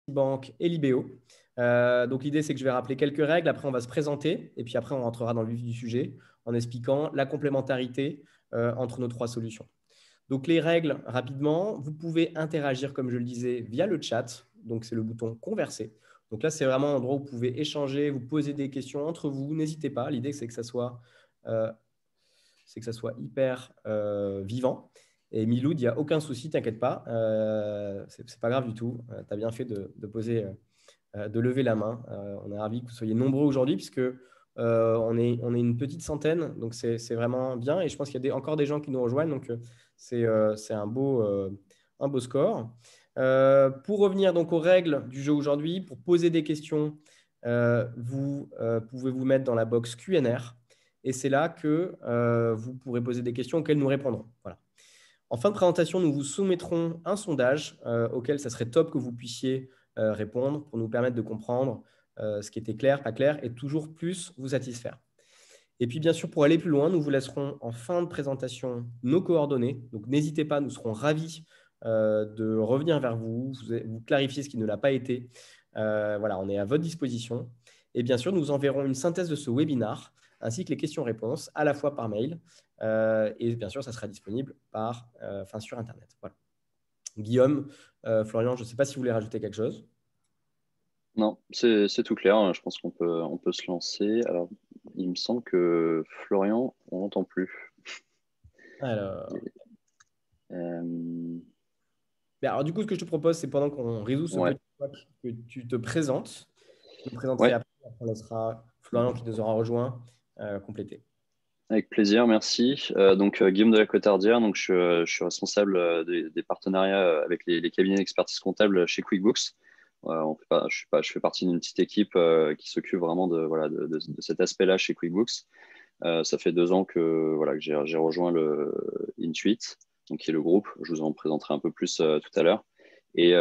Bank et Libéo. Donc, l'idée, c'est que je vais rappeler quelques règles. Après, on va se présenter. Et puis après, on rentrera dans le vif du sujet en expliquant la complémentarité entre nos trois solutions. Donc, les règles, rapidement, vous pouvez interagir, comme je le disais, via le chat. Donc, c'est le bouton Converser. Donc là, c'est vraiment un endroit où vous pouvez échanger, vous poser des questions entre vous. N'hésitez pas. L'idée, c'est que ça soit hyper vivant. Et Miloud, il n'y a aucun souci, t'inquiète pas. C'est pas grave du tout. Tu as bien fait de poser, de lever la main. On est ravis que vous soyez nombreux aujourd'hui puisque on est une petite centaine. Donc, c'est vraiment bien. Et je pense qu'il y a encore des gens qui nous rejoignent. Donc, c'est un beau score. Pour revenir donc aux règles du jeu aujourd'hui, pour poser des questions, vous pouvez vous mettre dans la box Q&R. Et c'est là que vous pourrez poser des questions auxquelles nous répondrons. Voilà. En fin de présentation, nous vous soumettrons un sondage auquel ça serait top que vous puissiez répondre pour nous permettre de comprendre ce qui était clair, pas clair, et toujours plus vous satisfaire. Et puis, bien sûr, pour aller plus loin, nous vous laisserons en fin de présentation nos coordonnées. Donc, n'hésitez pas, nous serons ravis de revenir vers vous, vous clarifier ce qui ne l'a pas été. Voilà, on est à votre disposition. Et bien sûr, nous enverrons une synthèse de ce webinaire ainsi que les questions-réponses à la fois par mail. Et bien sûr, ça sera disponible sur Internet. Voilà. Guillaume, Florian, je ne sais pas si vous voulez rajouter quelque chose. Non, c'est tout clair. Je pense qu'on peut se lancer. Alors, il me semble que Florian, on n'entend plus. Alors... Euh, Alors, du coup, ce que je te propose, c'est pendant qu'on résout ce ouais, petit bloc, que tu te présentes. Je me présenterai ouais, après. On laissera Florian qui nous aura rejoint compléter. avec plaisir, merci. Donc, Guillaume de la Cotardière, donc je suis responsable des partenariats avec les cabinets d'expertise comptable chez QuickBooks. Je fais partie d'une petite équipe qui s'occupe vraiment de cet aspect-là chez QuickBooks. Ça fait 2 ans que j'ai rejoint le Intuit, donc qui est le groupe. Je vous en présenterai un peu plus tout à l'heure. Et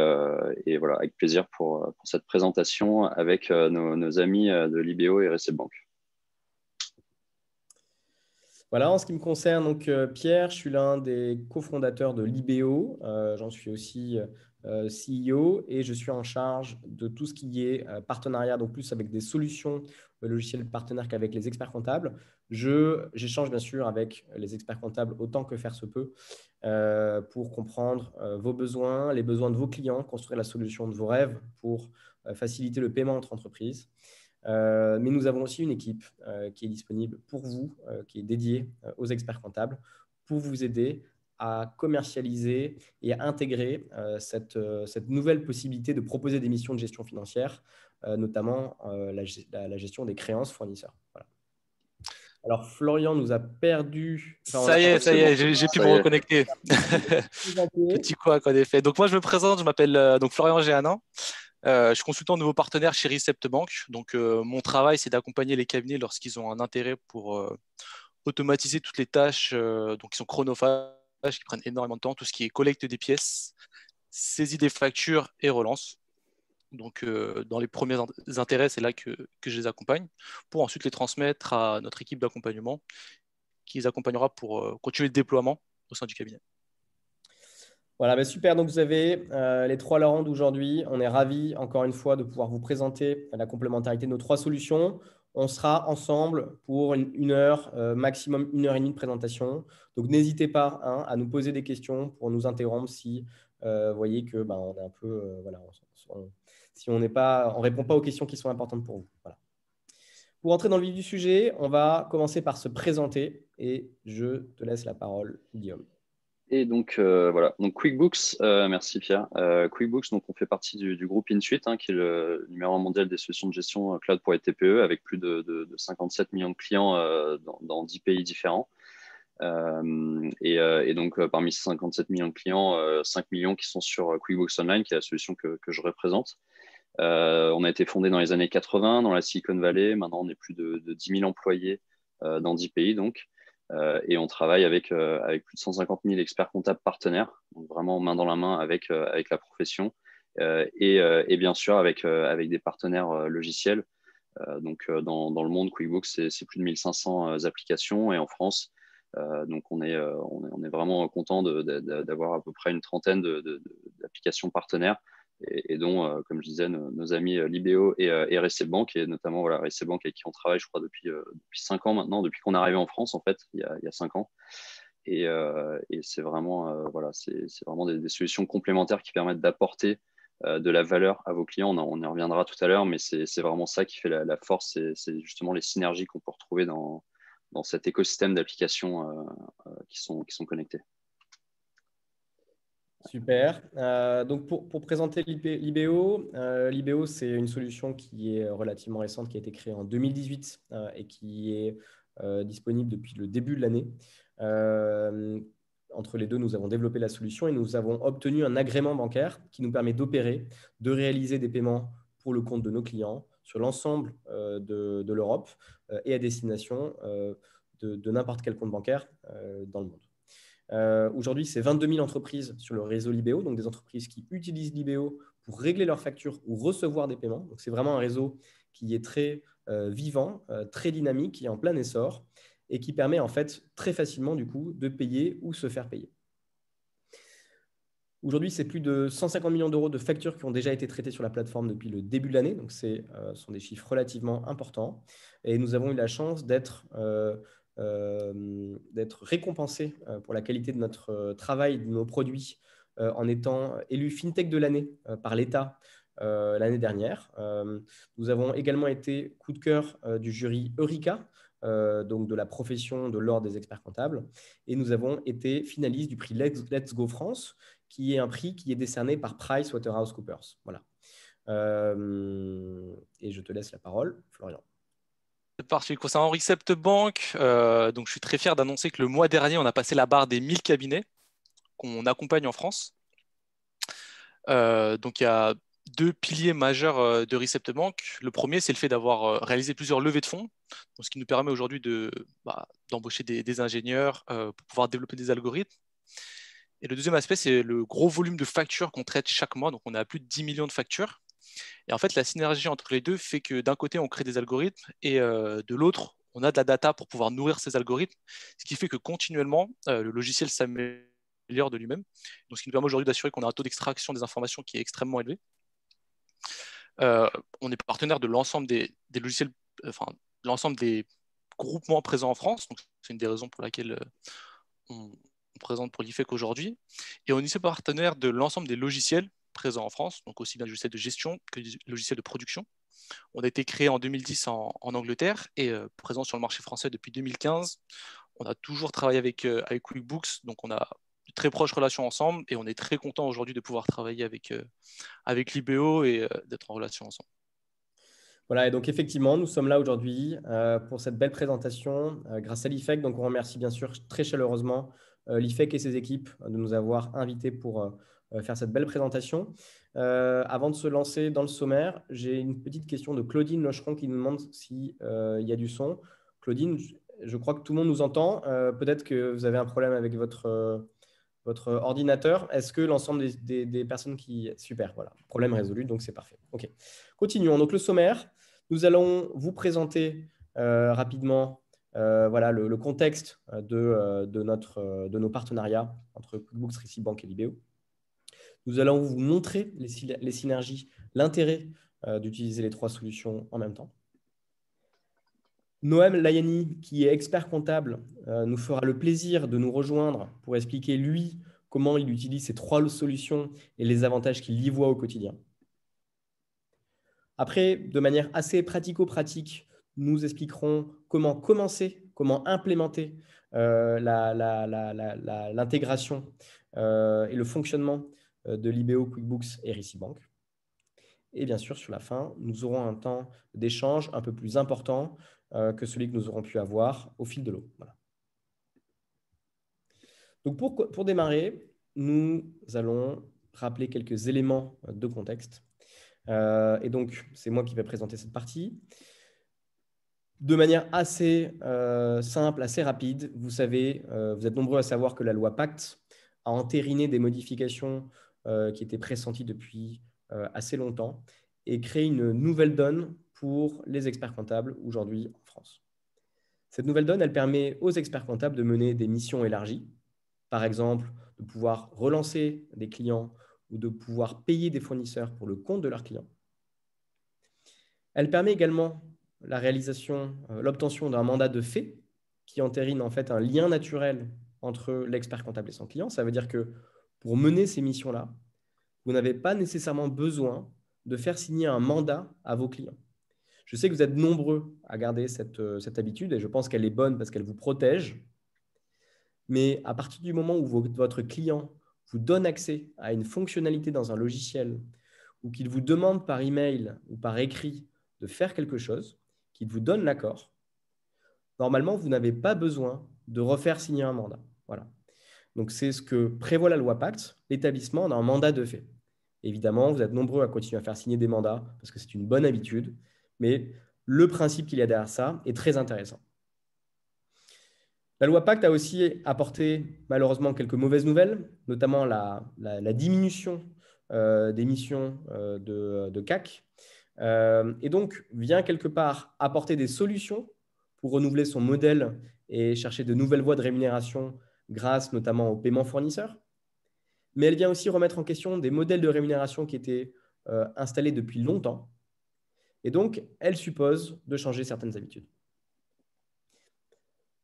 voilà, avec plaisir pour cette présentation avec nos amis de Libéo et RSC Bank. Voilà, en ce qui me concerne, donc Pierre, je suis l'un des cofondateurs de Libéo. J'en suis aussi CEO et je suis en charge de tout ce qui est partenariat, donc plus avec des solutions logicielles partenaires qu'avec les experts comptables. J'échange bien sûr avec les experts comptables autant que faire se peut pour comprendre vos besoins, les besoins de vos clients, construire la solution de vos rêves pour faciliter le paiement entre entreprises. Mais nous avons aussi une équipe qui est disponible pour vous, qui est dédiée aux experts comptables, pour vous aider à commercialiser et à intégrer cette nouvelle possibilité de proposer des missions de gestion financière, notamment la gestion des créances fournisseurs. Voilà. Alors, Florian nous a perdu. Ça y est, j'ai pu me reconnecter. Bon. Petit couac, en effet. Donc, moi, je me présente, je m'appelle donc Florian Géanin. Je suis consultant de nouveaux partenaires chez Recept Bank. Donc, mon travail, c'est d'accompagner les cabinets lorsqu'ils ont un intérêt pour automatiser toutes les tâches donc, qui sont chronophages, qui prennent énormément de temps, tout ce qui est collecte des pièces, saisie des factures et relance. Donc, dans les premiers intérêts, c'est là que je les accompagne pour ensuite les transmettre à notre équipe d'accompagnement qui les accompagnera pour continuer le déploiement au sein du cabinet. Voilà, bah super. Donc, vous avez les 3 Laurent d'aujourd'hui. On est ravis, encore une fois, de pouvoir vous présenter la complémentarité de nos 3 solutions. On sera ensemble pour une heure, maximum 1h30 de présentation. Donc, n'hésitez pas à nous poser des questions pour nous interrompre si vous voyez que on est un peu, si on ne répond pas aux questions qui sont importantes pour vous. Voilà. Pour entrer dans le vif du sujet, on va commencer par se présenter et je te laisse la parole, Guillaume. Et donc, voilà. Donc, QuickBooks, merci Pierre. QuickBooks, donc, on fait partie du groupe Intuit, qui est le numéro 1 mondial des solutions de gestion cloud pour les TPE, avec plus de 57 millions de clients dans 10 pays différents. Et donc, parmi ces 57 millions de clients, 5 millions qui sont sur QuickBooks Online, qui est la solution que je représente. On a été fondé dans les années 80 dans la Silicon Valley. Maintenant, on est plus de 10 000 employés dans 10 pays, donc. Et on travaille avec plus de 150 000 experts comptables partenaires, donc vraiment main dans la main avec la profession et bien sûr avec des partenaires logiciels. Donc dans le monde, QuickBooks, c'est plus de 1500 applications et en France, donc on est vraiment content d'avoir à peu près une trentaine d'applications partenaires et dont, comme je disais, nos amis Libéo et RSC Bank, et notamment voilà, RSC Bank avec qui on travaille, je crois, depuis 5 ans maintenant, depuis qu'on est arrivé en France, en fait, il y a 5 ans. Et c'est vraiment, voilà, c'est vraiment des solutions complémentaires qui permettent d'apporter de la valeur à vos clients. On y reviendra tout à l'heure, mais c'est vraiment ça qui fait la force. C'est justement les synergies qu'on peut retrouver dans cet écosystème d'applications qui sont connectées. Super. Donc, pour présenter Libéo, Libéo, c'est une solution qui est relativement récente, qui a été créée en 2018 et qui est disponible depuis le début de l'année. Entre les deux, nous avons développé la solution et nous avons obtenu un agrément bancaire qui nous permet d'opérer, de réaliser des paiements pour le compte de nos clients sur l'ensemble de l'Europe et à destination de n'importe quel compte bancaire dans le monde. Aujourd'hui, c'est 22 000 entreprises sur le réseau Libéo, donc des entreprises qui utilisent Libéo pour régler leurs factures ou recevoir des paiements. Donc, c'est vraiment un réseau qui est très vivant, très dynamique, qui est en plein essor et qui permet en fait très facilement du coup de payer ou se faire payer. Aujourd'hui, c'est plus de 150 millions d'euros de factures qui ont déjà été traitées sur la plateforme depuis le début de l'année. Donc, ce sont des chiffres relativement importants. Et nous avons eu la chance d'être récompensés pour la qualité de notre travail, de nos produits, en étant élus FinTech de l'année par l'État l'année dernière. Nous avons également été coup de cœur du jury Eureka, donc de la profession de l'ordre des experts comptables. Et nous avons été finalistes du prix Let's Go France, qui est un prix qui est décerné par PricewaterhouseCoopers. Voilà. Et je te laisse la parole, Florian. C'est parti. Concernant Recept Bank, donc je suis très fier d'annoncer que le mois dernier, on a passé la barre des 1000 cabinets qu'on accompagne en France. Donc il y a deux piliers majeurs de Recept Bank. Le premier, c'est le fait d'avoir réalisé plusieurs levées de fonds, donc ce qui nous permet aujourd'hui d'embaucher des ingénieurs pour pouvoir développer des algorithmes. Et le deuxième aspect, c'est le gros volume de factures qu'on traite chaque mois. Donc on a plus de 10 millions de factures. Et en fait, la synergie entre les deux fait que d'un côté, on crée des algorithmes et de l'autre, on a de la data pour pouvoir nourrir ces algorithmes, ce qui fait que continuellement, le logiciel s'améliore de lui-même. Donc, ce qui nous permet aujourd'hui d'assurer qu'on a un taux d'extraction des informations qui est extrêmement élevé. On est partenaire de l'ensemble des logiciels, enfin, l'ensemble des groupements présents en France. Donc, c'est une des raisons pour laquelle on présente pour l'IFEC aujourd'hui. Et on est aussi partenaire de l'ensemble des logiciels présents en France, donc aussi bien des logiciels de gestion que des logiciels de production. On a été créé en 2010 en Angleterre et présent sur le marché français depuis 2015. On a toujours travaillé avec QuickBooks, donc on a de très proches relations ensemble et on est très content aujourd'hui de pouvoir travailler avec Libéo et d'être en relation ensemble. Voilà, et donc effectivement, nous sommes là aujourd'hui pour cette belle présentation grâce à l'IFEC. Donc, on remercie bien sûr très chaleureusement l'IFEC et ses équipes de nous avoir invités pour faire cette belle présentation. Avant de se lancer dans le sommaire, j'ai une petite question de Claudine Locheron qui nous demande s'il y a du son. Claudine, je crois que tout le monde nous entend. Peut-être que vous avez un problème avec votre ordinateur. Est-ce que l'ensemble des personnes qui… Super, voilà, problème résolu, donc c'est parfait. OK. Continuons. Donc, le sommaire, nous allons vous présenter rapidement voilà, le contexte de nos partenariats entre QuickBooks, RSC Bank et Libéo. Nous allons vous montrer les synergies, l'intérêt d'utiliser les trois solutions en même temps. Noam Layani, qui est expert comptable, nous fera le plaisir de nous rejoindre pour expliquer, lui, comment il utilise ces trois solutions et les avantages qu'il y voit au quotidien. Après, de manière assez pratico-pratique, nous expliquerons comment commencer, comment implémenter l'intégration et le fonctionnement de Libéo, QuickBooks et RSC Bank. Et bien sûr, sur la fin, nous aurons un temps d'échange un peu plus important que celui que nous aurons pu avoir au fil de l'eau. Voilà. Donc pour démarrer, nous allons rappeler quelques éléments de contexte. Et donc, c'est moi qui vais présenter cette partie. De manière assez simple, assez rapide, vous savez, vous êtes nombreux à savoir que la loi Pacte a entériné des modifications qui étaient pressenties depuis assez longtemps et créé une nouvelle donne pour les experts comptables aujourd'hui en France. Cette nouvelle donne, elle permet aux experts comptables de mener des missions élargies, par exemple, de pouvoir relancer des clients ou de pouvoir payer des fournisseurs pour le compte de leurs clients. Elle permet également la réalisation, l'obtention d'un mandat de fait qui entérine en fait un lien naturel entre l'expert comptable et son client. Ça veut dire que pour mener ces missions-là, vous n'avez pas nécessairement besoin de faire signer un mandat à vos clients. Je sais que vous êtes nombreux à garder cette habitude et je pense qu'elle est bonne parce qu'elle vous protège. Mais à partir du moment où votre client vous donne accès à une fonctionnalité dans un logiciel ou qu'il vous demande par email ou par écrit de faire quelque chose, qu'il vous donne l'accord, normalement, vous n'avez pas besoin de refaire signer un mandat. Voilà. Donc, c'est ce que prévoit la loi Pacte, l'établissement d'un mandat de fait. Évidemment, vous êtes nombreux à continuer à faire signer des mandats parce que c'est une bonne habitude, mais le principe qu'il y a derrière ça est très intéressant. La loi Pacte a aussi apporté malheureusement quelques mauvaises nouvelles, notamment la diminution des missions de CAC, et donc vient quelque part apporter des solutions pour renouveler son modèle et chercher de nouvelles voies de rémunération grâce notamment aux paiements fournisseurs. Mais elle vient aussi remettre en question des modèles de rémunération qui étaient installés depuis longtemps. Et donc, elle suppose de changer certaines habitudes.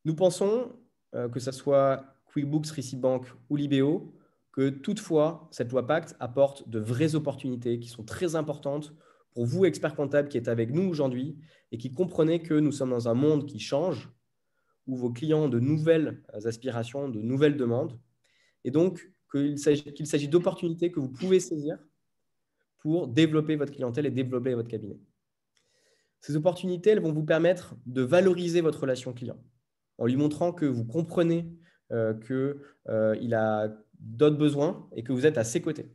Nous pensons, que ce soit QuickBooks, Recibank ou Libéo, que toutefois, cette loi Pacte apporte de vraies opportunités qui sont très importantes pour vous, experts comptables, qui êtes avec nous aujourd'hui et qui comprenez que nous sommes dans un monde qui change, où vos clients ont de nouvelles aspirations, de nouvelles demandes, et donc qu'il s'agit d'opportunités que vous pouvez saisir pour développer votre clientèle et développer votre cabinet. Ces opportunités, elles vont vous permettre de valoriser votre relation client en lui montrant que vous comprenez qu'il a d'autres besoins et que vous êtes à ses côtés.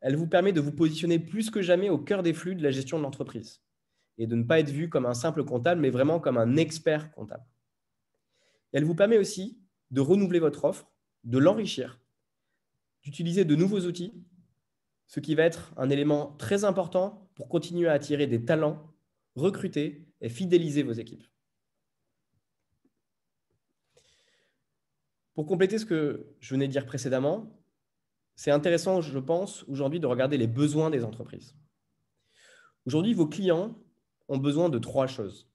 Elle vous permet de vous positionner plus que jamais au cœur des flux de la gestion de l'entreprise et de ne pas être vu comme un simple comptable, mais vraiment comme un expert comptable. Elle vous permet aussi de renouveler votre offre, de l'enrichir, d'utiliser de nouveaux outils, ce qui va être un élément très important pour continuer à attirer des talents, recruter et fidéliser vos équipes. Pour compléter ce que je venais de dire précédemment, c'est intéressant, je pense, aujourd'hui de regarder les besoins des entreprises. Aujourd'hui, vos clients ont besoin de 3 choses.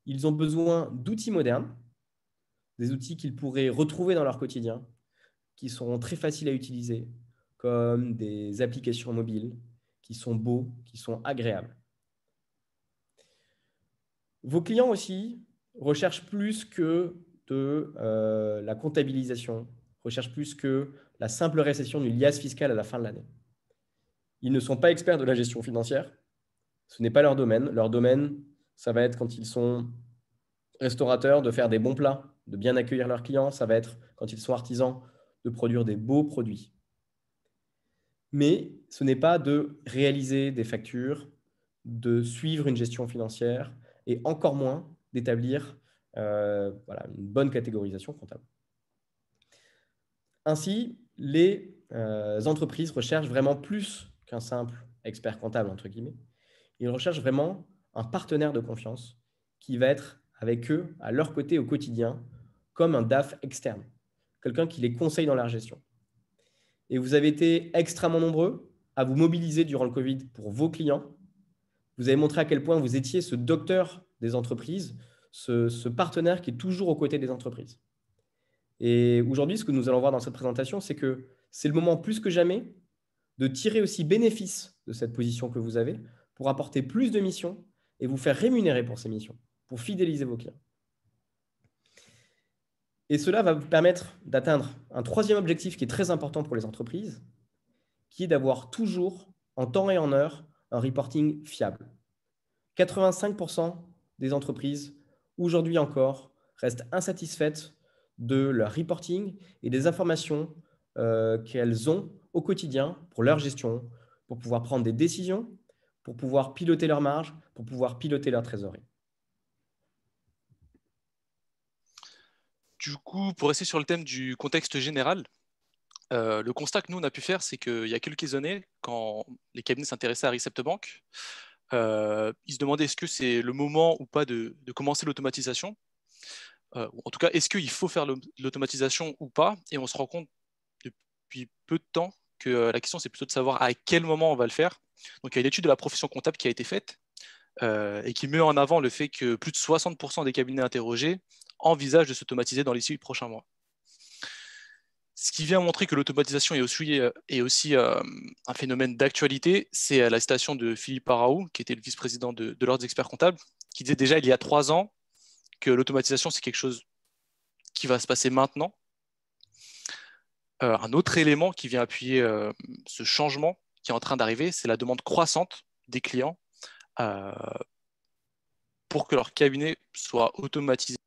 Ils ont besoin d'outils modernes, des outils qu'ils pourraient retrouver dans leur quotidien, qui seront très faciles à utiliser, comme des applications mobiles, qui sont beaux, qui sont agréables. Vos clients aussi recherchent plus que de la comptabilisation, recherchent plus que la simple récession d'une liasse fiscale à la fin de l'année. Ils ne sont pas experts de la gestion financière, ce n'est pas leur domaine. Leur domaine, ça va être quand ils sont restaurateurs, de faire des bons plats, de bien accueillir leurs clients, ça va être quand ils sont artisans, de produire des beaux produits. Mais ce n'est pas de réaliser des factures, de suivre une gestion financière et encore moins d'établir une bonne catégorisation comptable. Ainsi, les entreprises recherchent vraiment plus qu'un simple expert comptable, entre guillemets. Ils recherchent vraiment un partenaire de confiance qui va être avec eux, à leur côté au quotidien, comme un DAF externe, quelqu'un qui les conseille dans leur gestion. Et vous avez été extrêmement nombreux à vous mobiliser durant le Covid pour vos clients. Vous avez montré à quel point vous étiez ce docteur des entreprises, ce partenaire qui est toujours aux côtés des entreprises. Et aujourd'hui, ce que nous allons voir dans cette présentation, c'est que c'est le moment plus que jamais de tirer aussi bénéfice de cette position que vous avez pour apporter plus de missions et vous faire rémunérer pour ces missions, pour fidéliser vos clients. Et cela va vous permettre d'atteindre un 3e objectif qui est très important pour les entreprises, qui est d'avoir toujours, en temps et en heure, un reporting fiable. 85% des entreprises, aujourd'hui encore, restent insatisfaites de leur reporting et des informations qu'elles ont au quotidien pour leur gestion, pour pouvoir prendre des décisions, pour pouvoir piloter leur marge, pour pouvoir piloter leur trésorerie. Du coup, pour rester sur le thème du contexte général, le constat que nous, on a pu faire, c'est qu'il y a quelques années, quand les cabinets s'intéressaient à Receptbank, ils se demandaient est-ce que c'est le moment ou pas de commencer l'automatisation. En tout cas, est-ce qu'il faut faire l'automatisation ou pas? Et on se rend compte depuis peu de temps que la question, c'est plutôt de savoir à quel moment on va le faire. Donc, il y a une étude de la profession comptable qui a été faite et qui met en avant le fait que plus de 60% des cabinets interrogés envisagent de s'automatiser dans les 6 prochains mois. Ce qui vient montrer que l'automatisation est aussi un phénomène d'actualité, c'est la citation de Philippe Araou, qui était le vice-président de l'Ordre des experts comptables, qui disait déjà il y a 3 ans que l'automatisation, c'est quelque chose qui va se passer maintenant. Un autre élément qui vient appuyer ce changement qui est en train d'arriver, c'est la demande croissante des clients pour que leur cabinet soit automatisé.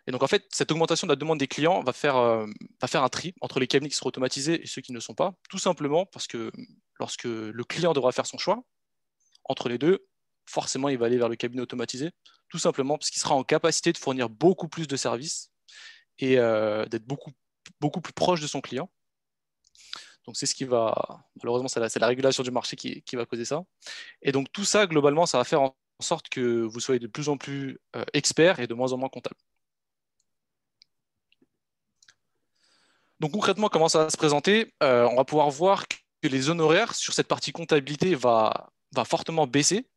Et donc, en fait, cette augmentation de la demande des clients va faire un tri entre les cabinets qui seront automatisés et ceux qui ne le sont pas, tout simplement parce que lorsque le client devra faire son choix entre les deux, forcément, il va aller vers le cabinet automatisé, tout simplement parce qu'il sera en capacité de fournir beaucoup plus de services et d'être beaucoup plus proche de son client. Donc, c'est ce qui va, malheureusement, c'est la régulation du marché qui va causer ça. Et donc, tout ça, globalement, ça va faire en sorte que vous soyez de plus en plus expert et de moins en moins comptable. Donc concrètement, comment ça va se présenter? On va pouvoir voir que les honoraires sur cette partie comptabilité va fortement baisser.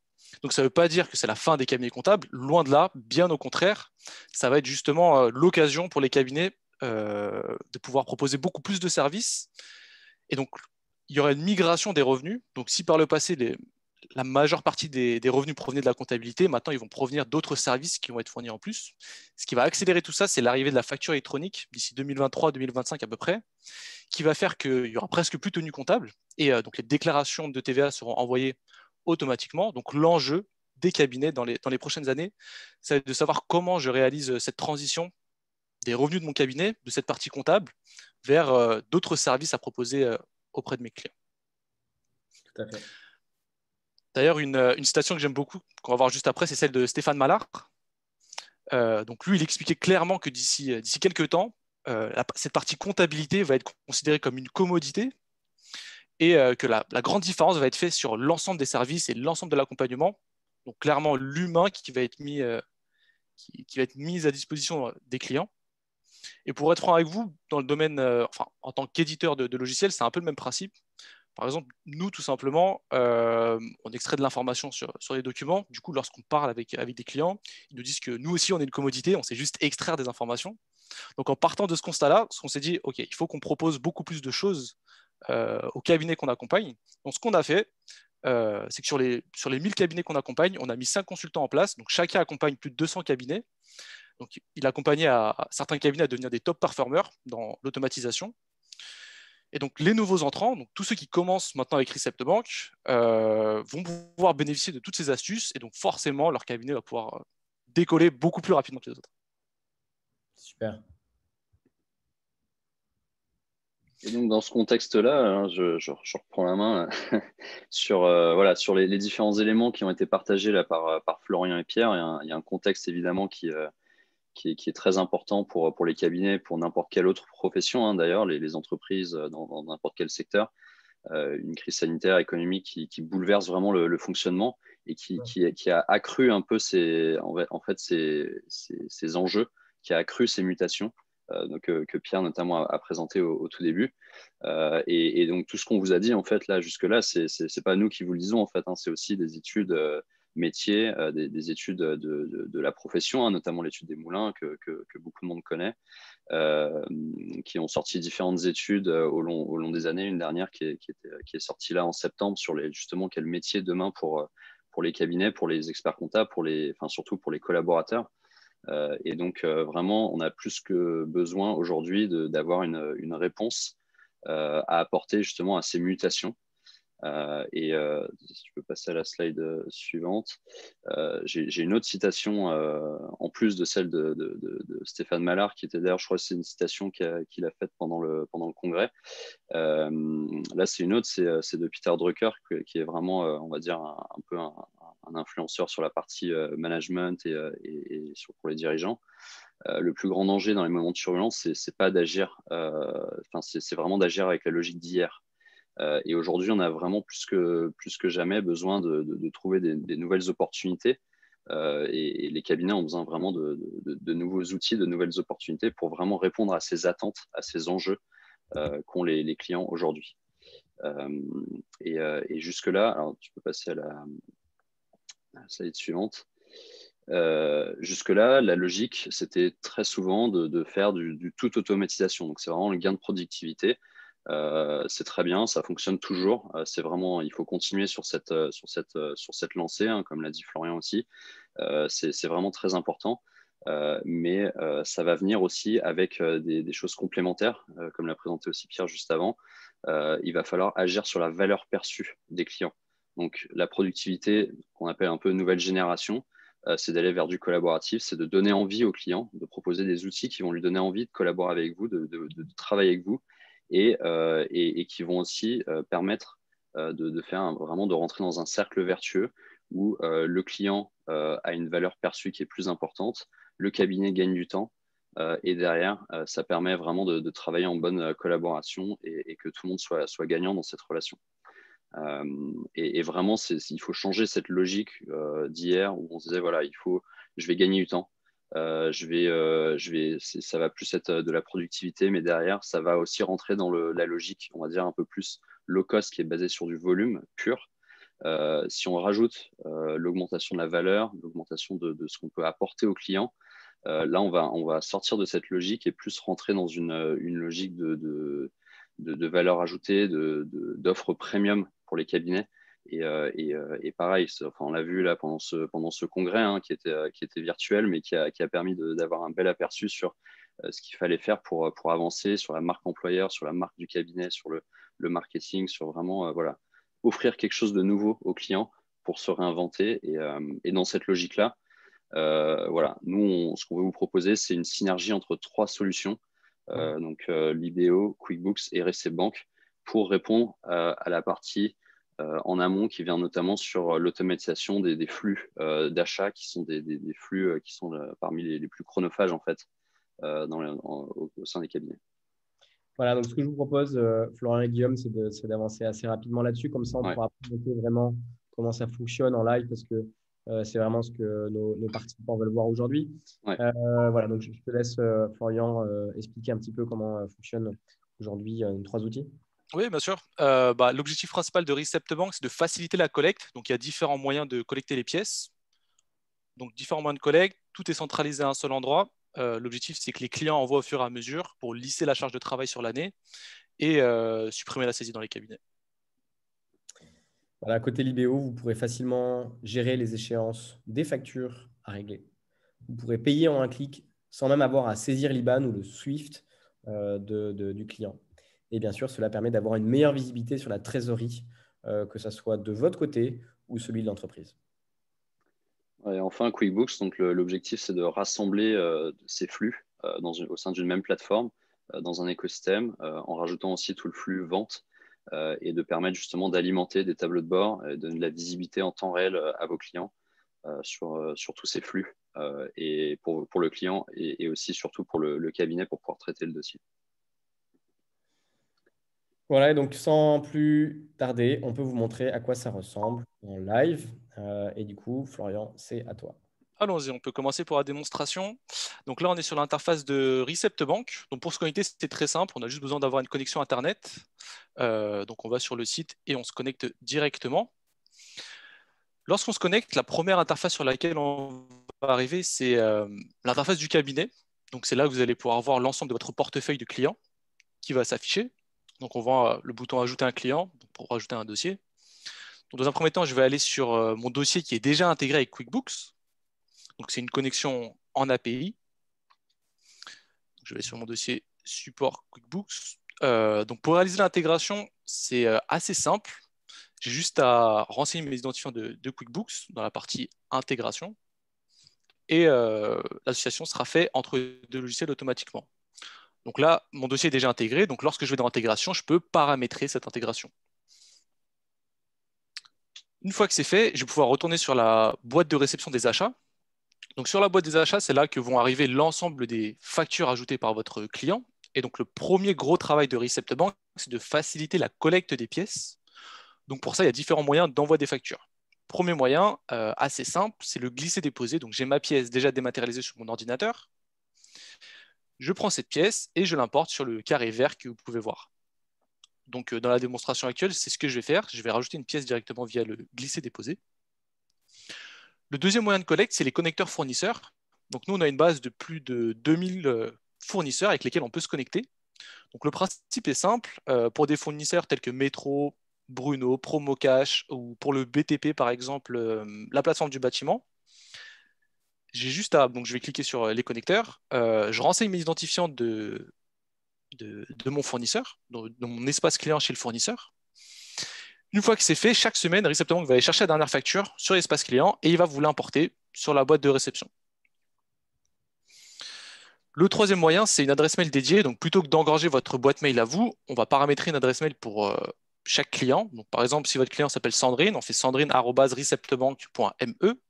Donc ça ne veut pas dire que c'est la fin des cabinets comptables, loin de là, bien au contraire. Ça va être justement l'occasion pour les cabinets de pouvoir proposer beaucoup plus de services. Et donc, il y aura une migration des revenus. Donc si par le passé, la majeure partie des revenus provenaient de la comptabilité, maintenant ils vont provenir d'autres services qui vont être fournis en plus. Ce qui va accélérer tout ça, c'est l'arrivée de la facture électronique d'ici 2023-2025 à peu près, qui va faire qu'il n'y aura presque plus de tenue comptable et donc les déclarations de TVA seront envoyées automatiquement. Donc l'enjeu des cabinets dans les prochaines années, c'est de savoir comment je réalise cette transition des revenus de mon cabinet, de cette partie comptable, vers d'autres services à proposer auprès de mes clients. Tout à fait. D'ailleurs, une citation que j'aime beaucoup, qu'on va voir juste après, c'est celle de Stéphane Mallard. Donc lui, il expliquait clairement que d'ici quelques temps, cette partie comptabilité va être considérée comme une commodité et que la grande différence va être faite sur l'ensemble des services et l'ensemble de l'accompagnement. Donc clairement, l'humain qui va être mis à disposition des clients. Et pour être franc avec vous, dans le domaine, en tant qu'éditeur de logiciels, c'est un peu le même principe. Par exemple, nous, tout simplement, on extrait de l'information sur les documents. Du coup, lorsqu'on parle avec des clients, ils nous disent que nous aussi, on est une commodité, on sait juste extraire des informations. Donc, en partant de ce constat-là, on s'est dit, OK, il faut qu'on propose beaucoup plus de choses aux cabinets qu'on accompagne. Donc, ce qu'on a fait, c'est que sur les 1000 cabinets qu'on accompagne, on a mis 5 consultants en place. Donc, chacun accompagne plus de 200 cabinets. Donc, il accompagnait à certains cabinets à devenir des top performers dans l'automatisation. Et donc, les nouveaux entrants, donc tous ceux qui commencent maintenant avec Receptbank, vont pouvoir bénéficier de toutes ces astuces et donc forcément, leur cabinet va pouvoir décoller beaucoup plus rapidement que les autres. Super. Et donc, dans ce contexte-là, hein, je reprends la main sur les différents éléments qui ont été partagés là, par Florian et Pierre. Il y a un contexte évidemment qui est très important pour les cabinets, pour n'importe quelle autre profession, hein, d'ailleurs, les entreprises dans n'importe quel secteur. Une crise sanitaire économique qui bouleverse vraiment le fonctionnement et qui a accru un peu ces enjeux, qui a accru ces mutations. Que Pierre notamment a présenté au tout début. Et donc tout ce qu'on vous a dit en fait là jusque-là, c'est pas nous qui vous le disons en fait, hein, c'est aussi des études métiers, des études de la profession, hein, notamment l'étude des moulins que beaucoup de monde connaît, qui ont sorti différentes études au long des années. Une dernière qui est sortie là en septembre sur justement quel métier demain pour les cabinets, pour les experts comptables, surtout pour les collaborateurs. Et donc, vraiment, on a plus que besoin aujourd'hui d'avoir une réponse à apporter justement à ces mutations. Si tu peux passer à la slide suivante, j'ai une autre citation en plus de celle de Stéphane Mallard, qui était d'ailleurs, je crois que c'est une citation qu'il a faite pendant le congrès. Là, c'est une autre, c'est de Peter Drucker, qui est vraiment, on va dire, un peu un influenceur sur la partie management et pour les dirigeants. Le plus grand danger dans les moments de turbulence, c'est pas d'agir, c'est vraiment d'agir avec la logique d'hier. Et aujourd'hui, on a vraiment plus que jamais besoin de trouver des nouvelles opportunités. Et les cabinets ont besoin vraiment de nouveaux outils, de nouvelles opportunités pour vraiment répondre à ces attentes, à ces enjeux qu'ont les clients aujourd'hui. Et jusque-là, alors tu peux passer à la slide suivante. Jusque-là, la logique, c'était très souvent de faire du tout automatisation. Donc, c'est vraiment le gain de productivité. C'est très bien, ça fonctionne toujours. C'est vraiment, il faut continuer sur cette lancée, hein, comme l'a dit Florian aussi. C'est vraiment très important. Mais ça va venir aussi avec des choses complémentaires, comme l'a présenté aussi Pierre juste avant. Il va falloir agir sur la valeur perçue des clients. Donc, la productivité, qu'on appelle un peu nouvelle génération, c'est d'aller vers du collaboratif, c'est de donner envie au client, de proposer des outils qui vont lui donner envie de collaborer avec vous, de travailler avec vous et qui vont aussi permettre de faire vraiment de rentrer dans un cercle vertueux où le client a une valeur perçue qui est plus importante, le cabinet gagne du temps et derrière, ça permet vraiment de travailler en bonne collaboration et que tout le monde soit gagnant dans cette relation. Et vraiment, il faut changer cette logique d'hier où on se disait, voilà, je vais gagner du temps. Ça va plus être de la productivité, mais derrière, ça va aussi rentrer dans la logique, on va dire, un peu plus low cost qui est basée sur du volume pur. Si on rajoute l'augmentation de la valeur, l'augmentation de ce qu'on peut apporter aux clients, là, on va sortir de cette logique et plus rentrer dans une logique de valeur ajoutée, d'offres premium pour les cabinets. Et pareil, enfin, on l'a vu là pendant ce congrès hein, qui était virtuel, mais qui a permis d'avoir un bel aperçu sur ce qu'il fallait faire pour avancer sur la marque employeur, sur la marque du cabinet, sur le marketing, sur vraiment voilà, offrir quelque chose de nouveau aux clients pour se réinventer. Et dans cette logique-là, voilà, nous, ce qu'on veut vous proposer, c'est une synergie entre 3 solutions, donc Libéo, QuickBooks et ReceptBank, pour répondre à la partie en amont qui vient notamment sur l'automatisation des flux d'achat qui sont des flux qui sont parmi les plus chronophages en fait au sein des cabinets. Voilà, donc ce que je vous propose, Florian et Guillaume, c'est d'avancer assez rapidement là-dessus. Comme ça, on pourra présenter vraiment comment ça fonctionne en live parce que c'est vraiment ce que nos participants veulent voir aujourd'hui. Ouais. Voilà, donc je te laisse, Florian, expliquer un petit peu comment fonctionnent aujourd'hui nos 3 outils. Oui, bien sûr. L'objectif principal de ReceptBank, c'est de faciliter la collecte. Donc, il y a différents moyens de collecter les pièces. Donc, différents moyens de collecte. Tout est centralisé à un seul endroit. L'objectif, c'est que les clients envoient au fur et à mesure pour lisser la charge de travail sur l'année et supprimer la saisie dans les cabinets. Voilà, côté Libéo, vous pourrez facilement gérer les échéances des factures à régler. Vous pourrez payer en un clic sans même avoir à saisir l'IBAN ou le SWIFT du client. Et bien sûr, cela permet d'avoir une meilleure visibilité sur la trésorerie, que ce soit de votre côté ou celui de l'entreprise. Et enfin, QuickBooks, donc l'objectif, c'est de rassembler ces flux au sein d'une même plateforme, dans un écosystème, en rajoutant aussi tout le flux vente et de permettre justement d'alimenter des tableaux de bord et de donner de la visibilité en temps réel à vos clients sur tous ces flux et pour le client et aussi surtout pour le cabinet pour pouvoir traiter le dossier. Voilà, et donc sans plus tarder, on peut vous montrer à quoi ça ressemble en live. Et du coup, Florian, c'est à toi. Allons-y, on peut commencer pour la démonstration. Donc là, on est sur l'interface de ReceptBank. Donc pour se connecter, c'est très simple. On a juste besoin d'avoir une connexion Internet. Donc on va sur le site et on se connecte directement. Lorsqu'on se connecte, la première interface sur laquelle on va arriver, c'est l'interface du cabinet. Donc c'est là que vous allez pouvoir voir l'ensemble de votre portefeuille de clients qui va s'afficher. Donc on voit le bouton Ajouter un client pour rajouter un dossier. Donc, dans un premier temps, je vais aller sur mon dossier qui est déjà intégré avec QuickBooks. Donc c'est une connexion en API. Donc, je vais sur mon dossier support QuickBooks. Donc pour réaliser l'intégration, c'est assez simple. J'ai juste à renseigner mes identifiants de QuickBooks dans la partie intégration. Et l'association sera faite entre les 2 logiciels automatiquement. Donc là, mon dossier est déjà intégré. Donc lorsque je vais dans l'intégration, je peux paramétrer cette intégration. Une fois que c'est fait, je vais pouvoir retourner sur la boîte de réception des achats. Donc sur la boîte des achats, c'est là que vont arriver l'ensemble des factures ajoutées par votre client. Et donc le premier gros travail de ReceptBank, c'est de faciliter la collecte des pièces. Donc pour ça, il y a différents moyens d'envoi des factures. Premier moyen, assez simple, c'est le glisser-déposer. Donc j'ai ma pièce déjà dématérialisée sur mon ordinateur. je prends cette pièce et je l'importe sur le carré vert que vous pouvez voir. Donc, dans la démonstration actuelle, c'est ce que je vais faire. Je vais rajouter une pièce directement via le glisser-déposer. Le deuxième moyen de collecte, c'est les connecteurs fournisseurs. Donc, nous, on a une base de plus de 2000 fournisseurs avec lesquels on peut se connecter. Donc, le principe est simple. Pour des fournisseurs tels que Metro, Bruno, Promocash ou pour le BTP, par exemple, la plateforme du bâtiment, j'ai juste à... Donc, je vais cliquer sur les connecteurs. Je renseigne mes identifiants de mon fournisseur, de mon espace client chez le fournisseur. Une fois que c'est fait, chaque semaine, Receptbank va aller chercher la dernière facture sur l'espace client et il va vous l'importer sur la boîte de réception. Le troisième moyen, c'est une adresse mail dédiée. Donc, plutôt que d'engorger votre boîte mail à vous, on va paramétrer une adresse mail pour chaque client. Donc, par exemple, si votre client s'appelle Sandrine, on fait sandrine@receptbank.me.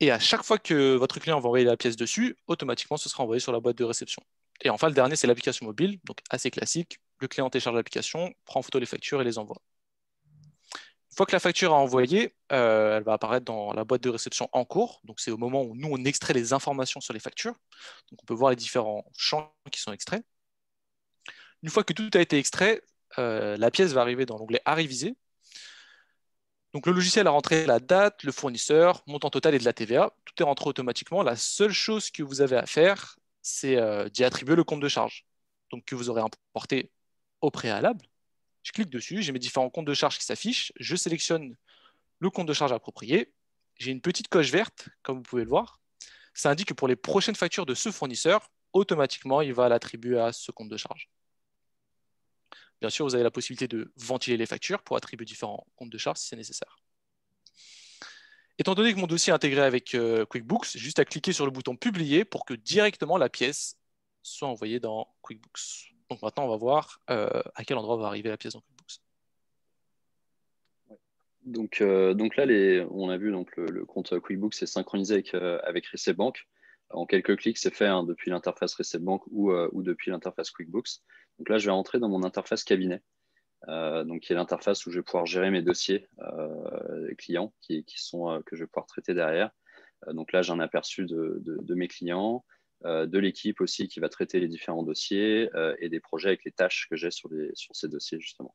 Et à chaque fois que votre client va envoyer la pièce dessus, automatiquement, ce sera envoyé sur la boîte de réception. Et enfin, le dernier, c'est l'application mobile. Donc, assez classique. Le client télécharge l'application, prend en photo les factures et les envoie. Une fois que la facture est envoyée, elle va apparaître dans la boîte de réception en cours. Donc, c'est au moment où nous, on extrait les informations sur les factures. Donc, on peut voir les différents champs qui sont extraits. Une fois que tout a été extrait, la pièce va arriver dans l'onglet à réviser. Donc, le logiciel a rentré la date, le fournisseur, montant total et de la TVA. Tout est rentré automatiquement. La seule chose que vous avez à faire, c'est d'y attribuer le compte de charge. Donc, que vous aurez importé au préalable. Je clique dessus, j'ai mes différents comptes de charge qui s'affichent. Je sélectionne le compte de charge approprié. J'ai une petite coche verte, comme vous pouvez le voir. Ça indique que pour les prochaines factures de ce fournisseur, automatiquement, il va l'attribuer à ce compte de charge. Bien sûr, vous avez la possibilité de ventiler les factures pour attribuer différents comptes de charge si c'est nécessaire. Étant donné que mon dossier est intégré avec QuickBooks, j'ai juste à cliquer sur le bouton Publier pour que directement la pièce soit envoyée dans QuickBooks. Donc maintenant, on va voir à quel endroit va arriver la pièce dans QuickBooks. Donc là, on a vu donc, le compte QuickBooks est synchronisé avec Receptbank. En quelques clics, c'est fait depuis l'interface Receptbank ou depuis l'interface QuickBooks. Donc là, je vais rentrer dans mon interface cabinet, donc qui est l'interface où je vais pouvoir gérer mes dossiers clients que je vais pouvoir traiter derrière. Donc là, j'ai un aperçu de mes clients, de l'équipe aussi qui va traiter les différents dossiers et des projets avec les tâches que j'ai sur ces dossiers justement.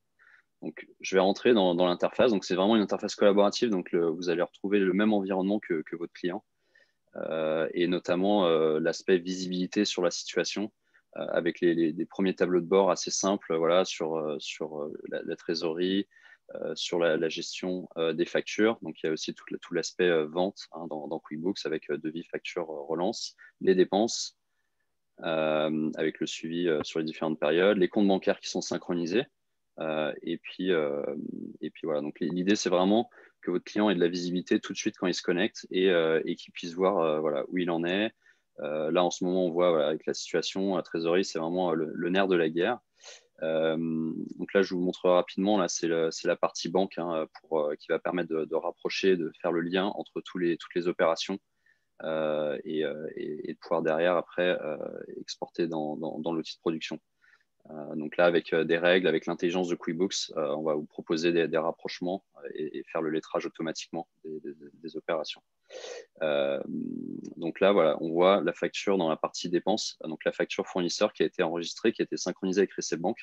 Donc, je vais rentrer dans l'interface. Donc, c'est vraiment une interface collaborative. Donc, vous allez retrouver le même environnement que votre client et notamment l'aspect visibilité sur la situation avec des premiers tableaux de bord assez simples voilà, sur la trésorerie, sur la gestion des factures. Donc, il y a aussi tout l'aspect vente dans QuickBooks avec devis, facture, relance, les dépenses avec le suivi sur les différentes périodes, les comptes bancaires qui sont synchronisés. Et puis voilà. Donc l'idée, c'est vraiment que votre client ait de la visibilité tout de suite quand il se connecte et qu'il puisse voir voilà, où il en est. Là, en ce moment, on voit voilà, avec la situation, la trésorerie, c'est vraiment le nerf de la guerre. Donc là, je vous montre rapidement. Là, c'est la partie banque qui va permettre de rapprocher, de faire le lien entre toutes les opérations et de pouvoir derrière, après, exporter dans l'outil de production. Donc là, avec des règles, avec l'intelligence de QuickBooks, on va vous proposer des rapprochements et faire le lettrage automatiquement des opérations. Donc là, voilà, on voit la facture dans la partie dépenses. Donc la facture fournisseur qui a été enregistrée, qui a été synchronisée avec Receptbank.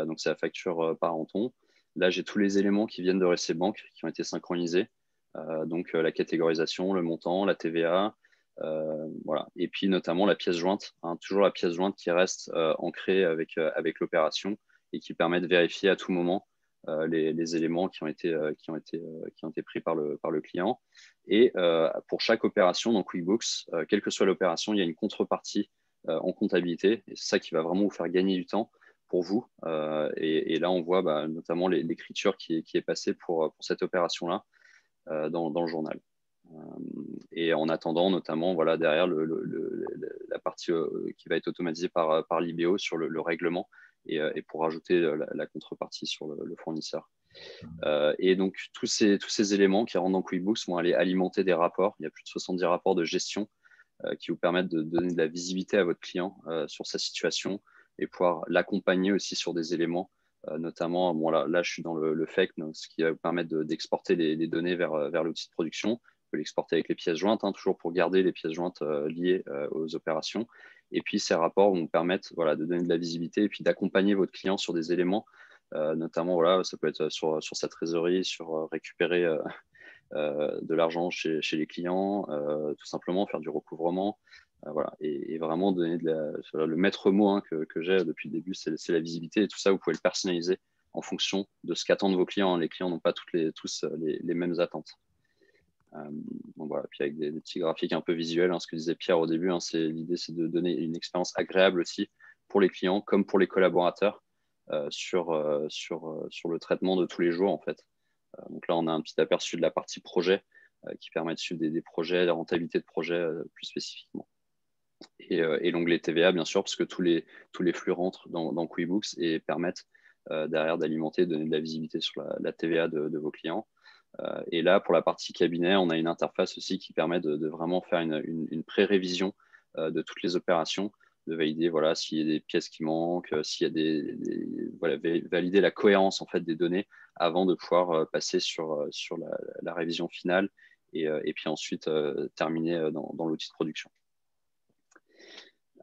Donc c'est la facture par Anton. Là, j'ai tous les éléments qui viennent de Receptbank qui ont été synchronisés. Donc la catégorisation, le montant, la TVA, voilà. Et puis notamment la pièce jointe, toujours la pièce jointe qui reste ancrée avec l'opération et qui permet de vérifier à tout moment les éléments qui ont été pris par le client. Et pour chaque opération dans QuickBooks, quelle que soit l'opération, il y a une contrepartie en comptabilité. Et c'est ça qui va vraiment vous faire gagner du temps pour vous. Et là, on voit notamment l'écriture qui est passée pour cette opération-là dans le journal. Et en attendant, notamment, voilà, derrière la partie qui va être automatisée par l'IBO sur le règlement et pour rajouter la contrepartie sur le fournisseur. Et donc, tous ces éléments qui rentrent dans QuickBooks vont aller alimenter des rapports. Il y a plus de 70 rapports de gestion qui vous permettent de donner de la visibilité à votre client sur sa situation et pouvoir l'accompagner aussi sur des éléments. Notamment, bon, là, je suis dans le FEC, donc, ce qui va vous permettre d'exporter les données vers l'outil de production. On peut l'exporter avec les pièces jointes, toujours pour garder les pièces jointes liées aux opérations. Et puis, ces rapports vont vous permettre de donner de la visibilité et puis d'accompagner votre client sur des éléments, notamment, ça peut être sur sa trésorerie, sur récupérer de l'argent chez les clients, tout simplement faire du recouvrement. Et vraiment donner le maître mot que j'ai depuis le début, c'est la visibilité. Et tout ça, vous pouvez le personnaliser en fonction de ce qu'attendent vos clients. Les clients n'ont pas tous les mêmes attentes. Donc voilà, puis avec des petits graphiques un peu visuels, ce que disait Pierre au début, l'idée c'est de donner une expérience agréable aussi pour les clients comme pour les collaborateurs sur le traitement de tous les jours en fait. Donc là, on a un petit aperçu de la partie projet qui permet de suivre des projets, la rentabilité de projets plus spécifiquement. Et l'onglet TVA, bien sûr, parce que tous les flux rentrent dans QuickBooks et permettent derrière d'alimenter, de donner de la visibilité sur la TVA de vos clients. Et là, pour la partie cabinet, on a une interface aussi qui permet de vraiment faire une pré-révision de toutes les opérations, de valider s'il y a des pièces qui manquent, s'il y a valider la cohérence en fait, des données avant de pouvoir passer sur la révision finale et puis ensuite terminer dans l'outil de production.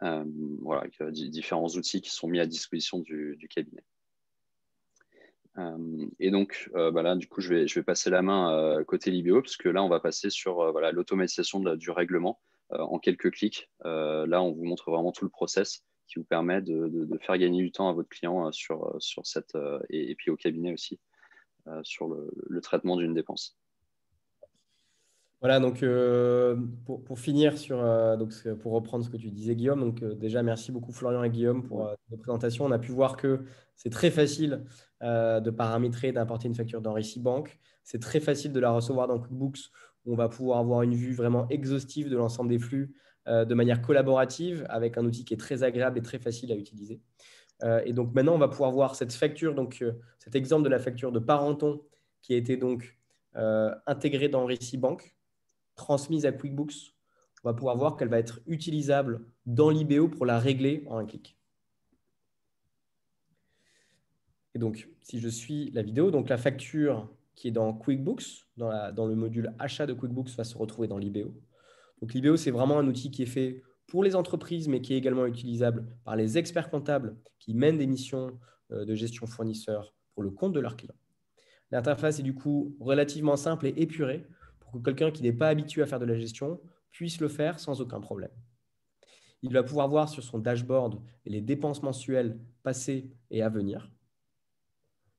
Avec différents outils qui sont mis à disposition du cabinet. Et donc, là, du coup, je vais passer la main côté Libéo, parce que là, on va passer sur l'automatisation du règlement en quelques clics. Là, on vous montre vraiment tout le process qui vous permet de faire gagner du temps à votre client sur cette, et puis au cabinet aussi, sur le traitement d'une dépense. Voilà, donc pour finir pour reprendre ce que tu disais, Guillaume, donc déjà merci beaucoup Florian et Guillaume pour vos présentations. On a pu voir que c'est très facile de paramétrer, d'importer une facture dans Récit Banque. C'est très facile de la recevoir dans QuickBooks où on va pouvoir avoir une vue vraiment exhaustive de l'ensemble des flux de manière collaborative avec un outil qui est très agréable et très facile à utiliser. Et donc maintenant, on va pouvoir voir cette facture, cet exemple de la facture de Parenton qui a été donc intégrée dans Récit Banque, transmise à QuickBooks. On va pouvoir voir qu'elle va être utilisable dans l'IBO pour la régler en un clic. Et donc, si je suis la vidéo, donc la facture qui est dans QuickBooks, dans le module achat de QuickBooks, va se retrouver dans l'IBO. Donc l'IBO, c'est vraiment un outil qui est fait pour les entreprises, mais qui est également utilisable par les experts comptables qui mènent des missions de gestion fournisseur pour le compte de leurs clients. L'interface est du coup relativement simple et épurée pour que quelqu'un qui n'est pas habitué à faire de la gestion puisse le faire sans aucun problème. Il va pouvoir voir sur son dashboard les dépenses mensuelles passées et à venir,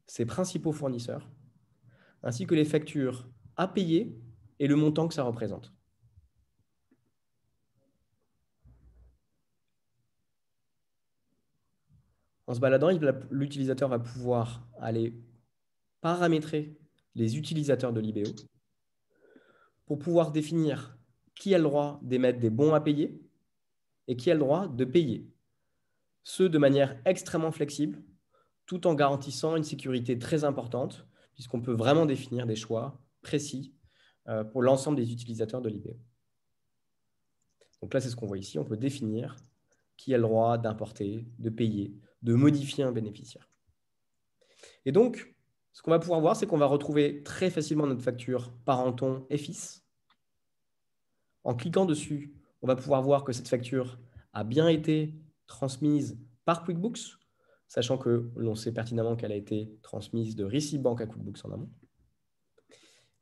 ses principaux fournisseurs, ainsi que les factures à payer et le montant que ça représente. En se baladant, l'utilisateur va pouvoir aller paramétrer les utilisateurs de l'IBO pour pouvoir définir qui a le droit d'émettre des bons à payer et qui a le droit de payer. Ce de manière extrêmement flexible, tout en garantissant une sécurité très importante, puisqu'on peut vraiment définir des choix précis pour l'ensemble des utilisateurs de l'IBO. Donc là, c'est ce qu'on voit ici. On peut définir qui a le droit d'importer, de payer, de modifier un bénéficiaire. Et donc, ce qu'on va pouvoir voir, c'est qu'on va retrouver très facilement notre facture Parenton et fils. En cliquant dessus, on va pouvoir voir que cette facture a bien été transmise par QuickBooks, sachant que l'on sait pertinemment qu'elle a été transmise de Récit Banque à QuickBooks en amont.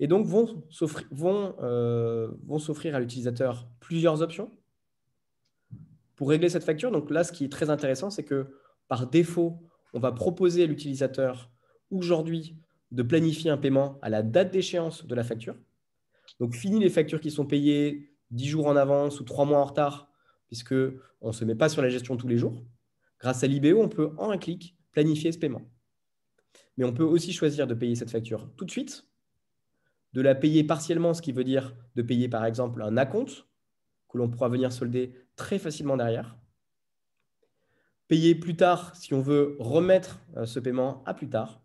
Et donc, vont s'offrir à l'utilisateur plusieurs options pour régler cette facture. Donc là, ce qui est très intéressant, c'est que par défaut, on va proposer à l'utilisateur aujourd'hui de planifier un paiement à la date d'échéance de la facture. Donc, fini les factures qui sont payées 10 jours en avance ou 3 mois en retard, puisqu'on ne se met pas sur la gestion tous les jours. Grâce à l'IBO, on peut en un clic planifier ce paiement. Mais on peut aussi choisir de payer cette facture tout de suite, de la payer partiellement, ce qui veut dire de payer par exemple un acompte que l'on pourra venir solder très facilement derrière. Payer plus tard si on veut remettre ce paiement à plus tard.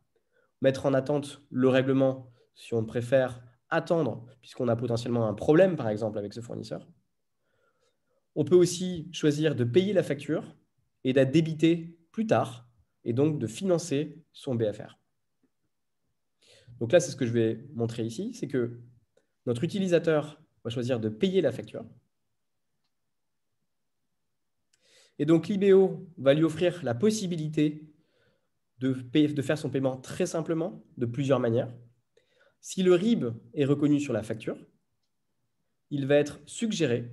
Mettre en attente le règlement si on préfère attendre puisqu'on a potentiellement un problème par exemple avec ce fournisseur. On peut aussi choisir de payer la facture et de la débiter plus tard et donc de financer son BFR. Donc là, c'est ce que je vais montrer ici, c'est que notre utilisateur va choisir de payer la facture. Et donc, l'IBO va lui offrir la possibilité de faire son paiement très simplement, de plusieurs manières. Si le RIB est reconnu sur la facture, il va être suggéré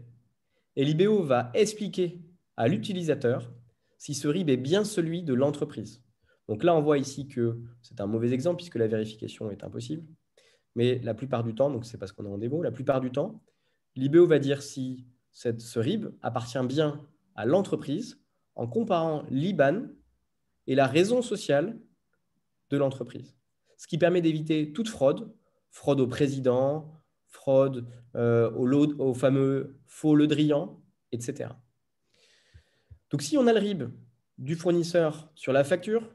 et l'IBO va expliquer à l'utilisateur si ce RIB est bien celui de l'entreprise. Donc là, on voit ici que c'est un mauvais exemple puisque la vérification est impossible. Mais la plupart du temps, donc c'est parce qu'on est en démo, la plupart du temps, l'IBO va dire si ce RIB appartient bien à l'entreprise en comparant l'IBAN et la raison sociale de l'entreprise. Ce qui permet d'éviter toute fraude, fraude au président, fraude au fameux faux Le Drian, etc. Donc si on a le RIB du fournisseur sur la facture,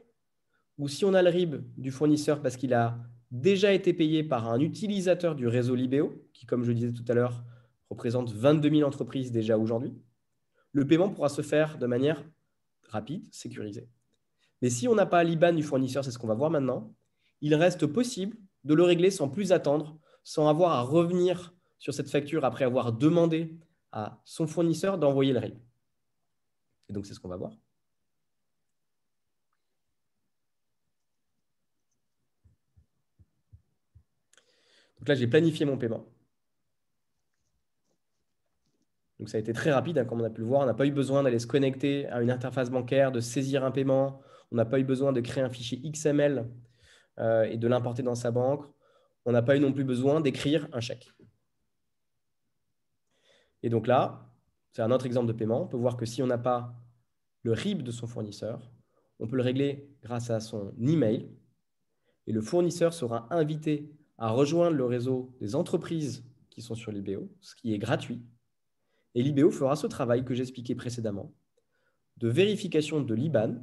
ou si on a le RIB du fournisseur parce qu'il a déjà été payé par un utilisateur du réseau Libéo, qui, comme je disais tout à l'heure, représente 22 000 entreprises déjà aujourd'hui, le paiement pourra se faire de manière rapide, sécurisée. Mais si on n'a pas l'IBAN du fournisseur, c'est ce qu'on va voir maintenant, il reste possible de le régler sans plus attendre, sans avoir à revenir sur cette facture après avoir demandé à son fournisseur d'envoyer le RIB. Et donc, c'est ce qu'on va voir. Donc là, j'ai planifié mon paiement. Donc ça a été très rapide, hein, comme on a pu le voir. On n'a pas eu besoin d'aller se connecter à une interface bancaire, de saisir un paiement. On n'a pas eu besoin de créer un fichier XML et de l'importer dans sa banque. On n'a pas eu non plus besoin d'écrire un chèque. Et donc là, c'est un autre exemple de paiement. On peut voir que si on n'a pas le RIB de son fournisseur, on peut le régler grâce à son email. Et le fournisseur sera invité à rejoindre le réseau des entreprises qui sont sur l'IBO, ce qui est gratuit. Et l'IBO fera ce travail que j'expliquais précédemment de vérification de l'IBAN,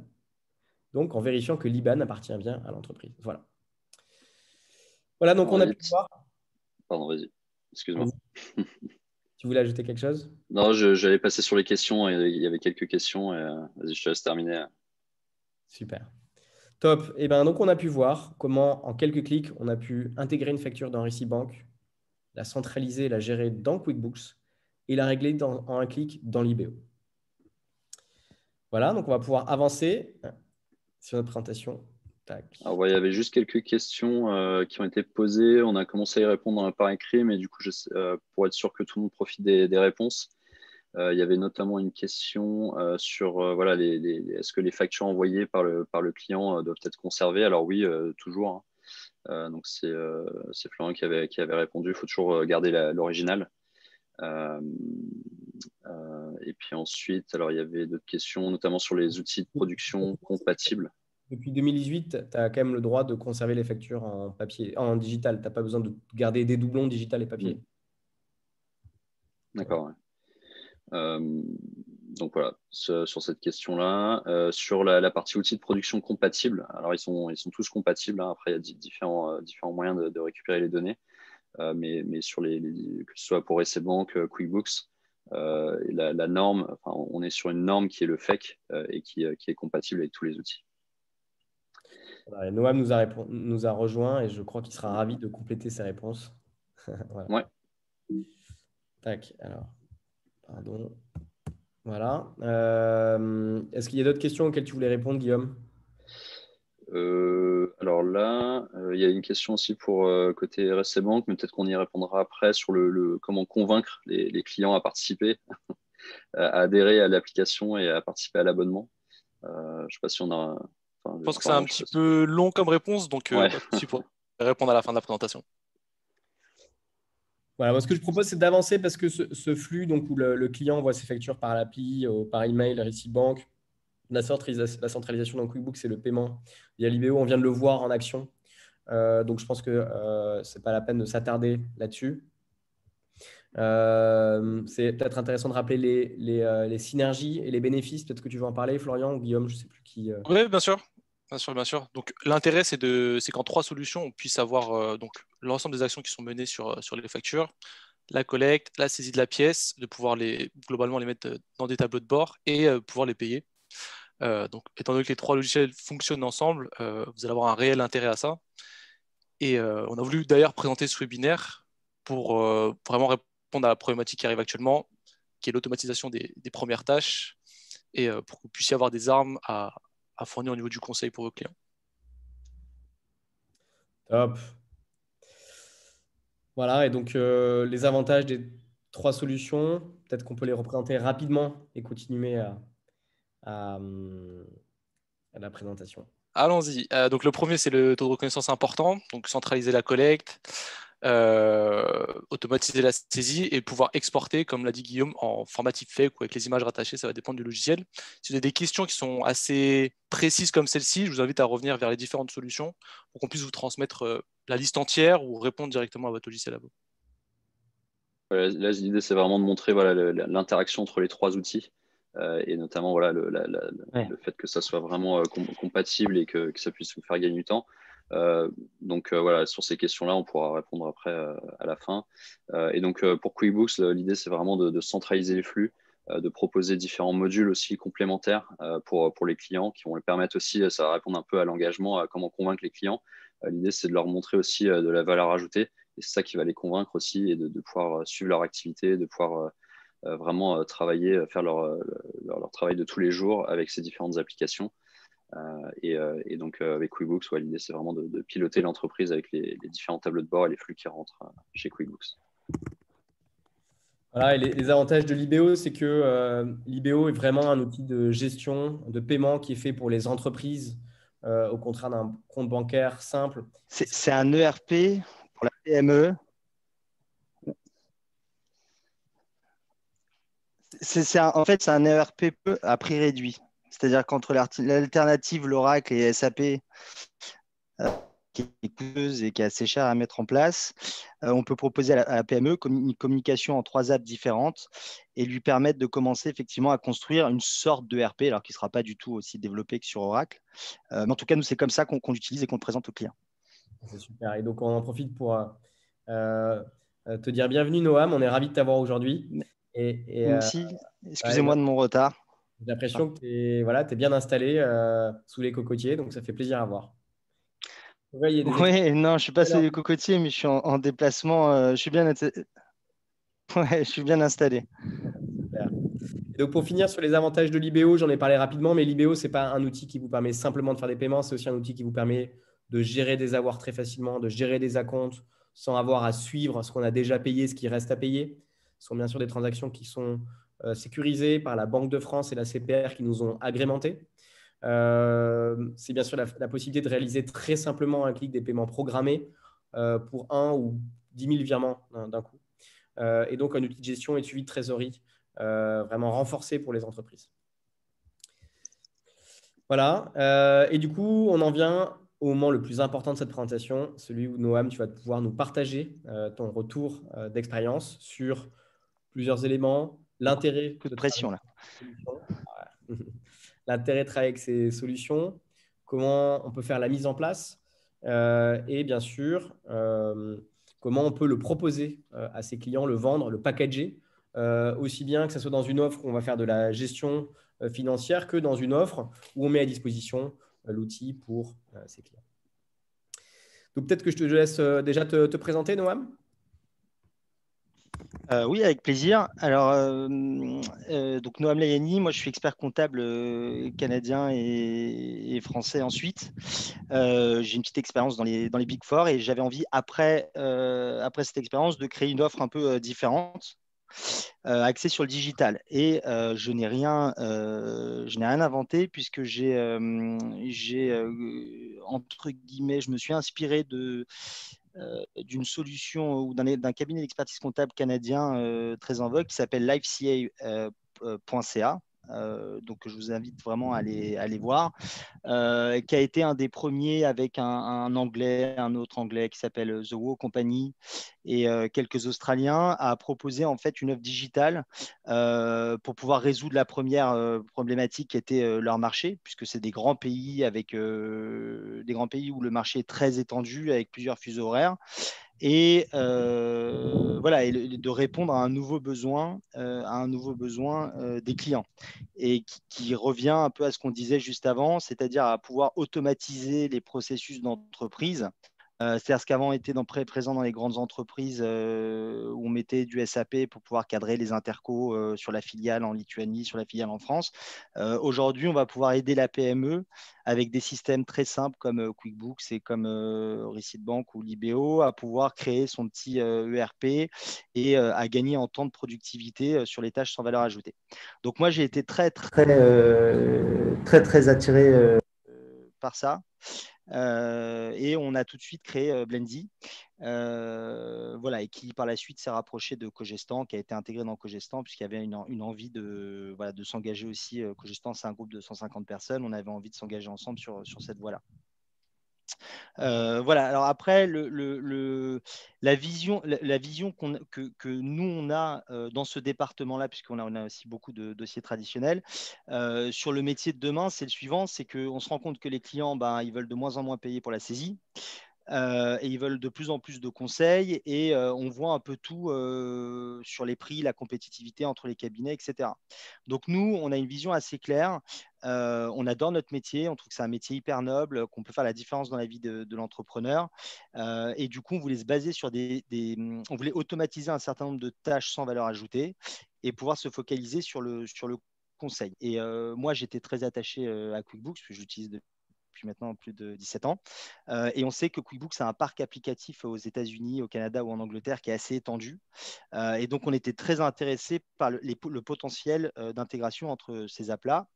donc en vérifiant que l'IBAN appartient bien à l'entreprise. Voilà. Voilà, donc on a pu voir. Pardon, vas-y. Excuse-moi. Vas-y. Tu voulais ajouter quelque chose? Non, j'allais passer sur les questions et il y avait quelques questions. Vas-y, je te laisse terminer. Super. Top. Et ben, donc, on a pu voir comment, en quelques clics, on a pu intégrer une facture dans Récit Banque, la centraliser, la gérer dans QuickBooks et la régler en un clic dans l'IBO. Voilà, donc on va pouvoir avancer sur notre présentation. Tac. Alors, ouais, il y avait juste quelques questions qui ont été posées. On a commencé à y répondre par écrit, mais du coup, pour être sûr que tout le monde profite des réponses, il y avait notamment une question sur voilà, est-ce que les factures envoyées par le client doivent être conservées? Alors oui, toujours. Hein. Donc c'est Florian qui avait répondu. Il faut toujours garder l'original. Et puis ensuite, alors il y avait d'autres questions, notamment sur les outils de production compatibles. Depuis 2018, tu as quand même le droit de conserver les factures en papier, en digital. Tu n'as pas besoin de garder des doublons digital et papier. D'accord. Ouais. Donc voilà, sur cette question-là. Sur la partie outils de production compatibles, alors ils sont tous compatibles. Hein. Après, il y a différents moyens de récupérer les données. Mais sur que ce soit pour ECBank, QuickBooks, la norme, enfin, on est sur une norme qui est le FEC et qui est compatible avec tous les outils. Voilà, Noam nous a rejoint et je crois qu'il sera ravi de compléter ses réponses. Voilà. Ouais. Tac, alors, pardon. Voilà. Est-ce qu'il y a d'autres questions auxquelles tu voulais répondre, Guillaume? Alors là, il y a une question aussi pour côté RSC Bank, mais peut-être qu'on y répondra après sur comment convaincre les clients à participer, à adhérer à l'application et à participer à l'abonnement. Je ne sais pas si on a. Je pense que c'est un petit peu long comme réponse, donc ouais. tu pourras répondre à la fin de la présentation. Voilà, moi, ce que je propose, c'est d'avancer parce que ce flux donc, où le client envoie ses factures par l'appli, par email, Récit Banque, la centralisation dans QuickBooks, c'est le paiement via l'IBO. On vient de le voir en action. Donc, je pense que ce n'est pas la peine de s'attarder là-dessus. C'est peut-être intéressant de rappeler les synergies et les bénéfices. Peut-être que tu veux en parler, Florian ou Guillaume, je ne sais plus qui. Oui, bien sûr. Bien sûr. Donc, l'intérêt, c'est qu'en 3 solutions, on puisse avoir donc l'ensemble des actions qui sont menées sur les factures, la collecte, la saisie de la pièce, de pouvoir globalement les mettre dans des tableaux de bord et pouvoir les payer. Donc, étant donné que les 3 logiciels fonctionnent ensemble, vous allez avoir un réel intérêt à ça. Et on a voulu d'ailleurs présenter ce webinaire pour vraiment répondre à la problématique qui arrive actuellement, qui est l'automatisation des premières tâches et pour que vous puissiez avoir des armes à fournir au niveau du conseil pour vos clients. Top. Voilà, et donc les avantages des 3 solutions, peut-être qu'on peut les représenter rapidement et continuer à, à la présentation. Allons-y. Donc le premier, c'est le taux de reconnaissance important, donc centraliser la collecte, automatiser la saisie et pouvoir exporter, comme l'a dit Guillaume, en format typeface ou avec les images rattachées, ça va dépendre du logiciel. Si vous avez des questions qui sont assez précises comme celle-ci, je vous invite à revenir vers les différentes solutions pour qu'on puisse vous transmettre la liste entière ou répondre directement à votre logiciel à vous. Là, l'idée, c'est vraiment de montrer voilà, l'interaction entre les 3 outils et notamment voilà, le fait que ça soit vraiment compatible et que ça puisse vous faire gagner du temps. Donc voilà, sur ces questions-là, on pourra répondre après à la fin. Et donc pour QuickBooks, l'idée, c'est vraiment de centraliser les flux, de proposer différents modules aussi complémentaires pour les clients qui vont les permettre aussi, ça va répondre un peu à l'engagement, à comment convaincre les clients. L'idée, c'est de leur montrer aussi de la valeur ajoutée. Et c'est ça qui va les convaincre aussi et de pouvoir suivre leur activité, de pouvoir vraiment travailler, faire leur travail de tous les jours avec ces différentes applications. Et donc, avec QuickBooks, l'idée, c'est vraiment de piloter l'entreprise avec les différents tableaux de bord et les flux qui rentrent chez QuickBooks. Voilà, et les avantages de l'IBO, c'est que l'IBO est vraiment un outil de gestion, de paiement qui est fait pour les entreprises, au contraire d'un compte bancaire simple. C'est un ERP pour la PME. En fait, c'est un ERP à prix réduit. C'est-à-dire qu'entre l'alternative, l'Oracle et SAP, qui est coûteuse et qui est assez chère à mettre en place, on peut proposer à la PME une communication en 3 apps différentes et lui permettre de commencer effectivement à construire une sorte d'ERP, alors qui ne sera pas du tout aussi développé que sur Oracle. Mais en tout cas, nous, c'est comme ça qu'on l'utilise et qu'on le présente aux clients. C'est super. Et donc, on en profite pour te dire bienvenue, Noam. On est ravis de t'avoir aujourd'hui. Merci. Excusez-moi de mon retard. J'ai l'impression que tu es bien installé sous les cocotiers, donc ça fait plaisir à voir. Oui, non, je ne suis pas sous les cocotiers, mais je suis en déplacement. Je suis bien installé. Super. Et donc, pour finir sur les avantages de l'IBO, j'en ai parlé rapidement, mais l'IBO, ce n'est pas un outil qui vous permet simplement de faire des paiements, c'est aussi un outil qui vous permet de gérer des avoirs très facilement, de gérer des acomptes sans avoir à suivre ce qu'on a déjà payé, ce qui reste à payer. Ce sont bien sûr des transactions qui sont sécurisées par la Banque de France et la CPR qui nous ont agrémentés. C'est bien sûr la possibilité de réaliser très simplement un clic des paiements programmés pour 1 ou 10 000 virements d'un coup. Et donc, un outil de gestion et de suivi de trésorerie vraiment renforcé pour les entreprises. Voilà. Et du coup, on en vient au moment le plus important de cette présentation, celui où, Noam, tu vas pouvoir nous partager ton retour d'expérience sur plusieurs éléments, l'intérêt de pression là. L'intérêt de travailler avec ces solutions, comment on peut faire la mise en place et bien sûr, comment on peut le proposer à ses clients, le vendre, le packager, aussi bien que ce soit dans une offre où on va faire de la gestion financière que dans une offre où on met à disposition l'outil pour ses clients. Donc peut-être que je te laisse déjà te présenter, Noam. Oui, avec plaisir. Alors, donc Noam Layani, moi je suis expert comptable canadien et français ensuite. J'ai une petite expérience dans les Big Four et j'avais envie, après cette expérience, de créer une offre un peu différente, axée sur le digital. Et je n'ai rien inventé puisque entre guillemets, je me suis inspiré d'une solution ou d'un cabinet d'expertise comptable canadien très en vogue qui s'appelle liveca.ca. Donc je vous invite vraiment à aller voir, qui a été un des premiers avec un autre anglais qui s'appelle The Wow Company et quelques Australiens à proposer en fait une offre digitale pour pouvoir résoudre la première problématique qui était leur marché, puisque c'est des grands pays où le marché est très étendu avec plusieurs fuseaux horaires. Et voilà, et de répondre à un nouveau besoin des clients, et qui revient un peu à ce qu'on disait juste avant, c'est-à-dire à pouvoir automatiser les processus d'entreprise C'est-à-dire ce qu'avant était présent dans les grandes entreprises où on mettait du SAP pour pouvoir cadrer les intercos sur la filiale en Lituanie, sur la filiale en France. Aujourd'hui, on va pouvoir aider la PME avec des systèmes très simples comme QuickBooks et comme Receipt Bank ou Libéo à pouvoir créer son petit ERP et à gagner en temps de productivité sur les tâches sans valeur ajoutée. Donc moi, j'ai été très attiré par ça. Et on a tout de suite créé Blendy, voilà, et qui par la suite s'est rapproché de Cogestan, qui a été intégré dans Cogestan, puisqu'il y avait une envie de s'engager aussi. Cogestan, c'est un groupe de 150 personnes, on avait envie de s'engager ensemble sur cette voie-là. Voilà, alors après, la vision que nous, on a dans ce département-là, puisqu'on a aussi beaucoup de dossiers traditionnels, sur le métier de demain, c'est le suivant, c'est qu'on se rend compte que les clients, ils veulent de moins en moins payer pour la saisie. Et ils veulent de plus en plus de conseils et on voit un peu tout sur les prix, la compétitivité entre les cabinets, etc. Donc nous, on a une vision assez claire. On adore notre métier, on trouve que c'est un métier hyper noble, qu'on peut faire la différence dans la vie de l'entrepreneur. Et du coup, on voulait se baser sur on voulait automatiser un certain nombre de tâches sans valeur ajoutée et pouvoir se focaliser sur le conseil. Et moi, j'étais très attaché à QuickBooks, parce que j'utilise depuis maintenant plus de 17 ans. Et on sait que QuickBooks a un parc applicatif aux États-Unis, au Canada ou en Angleterre qui est assez étendu. Et donc, on était très intéressé par le potentiel d'intégration entre ces apps-là.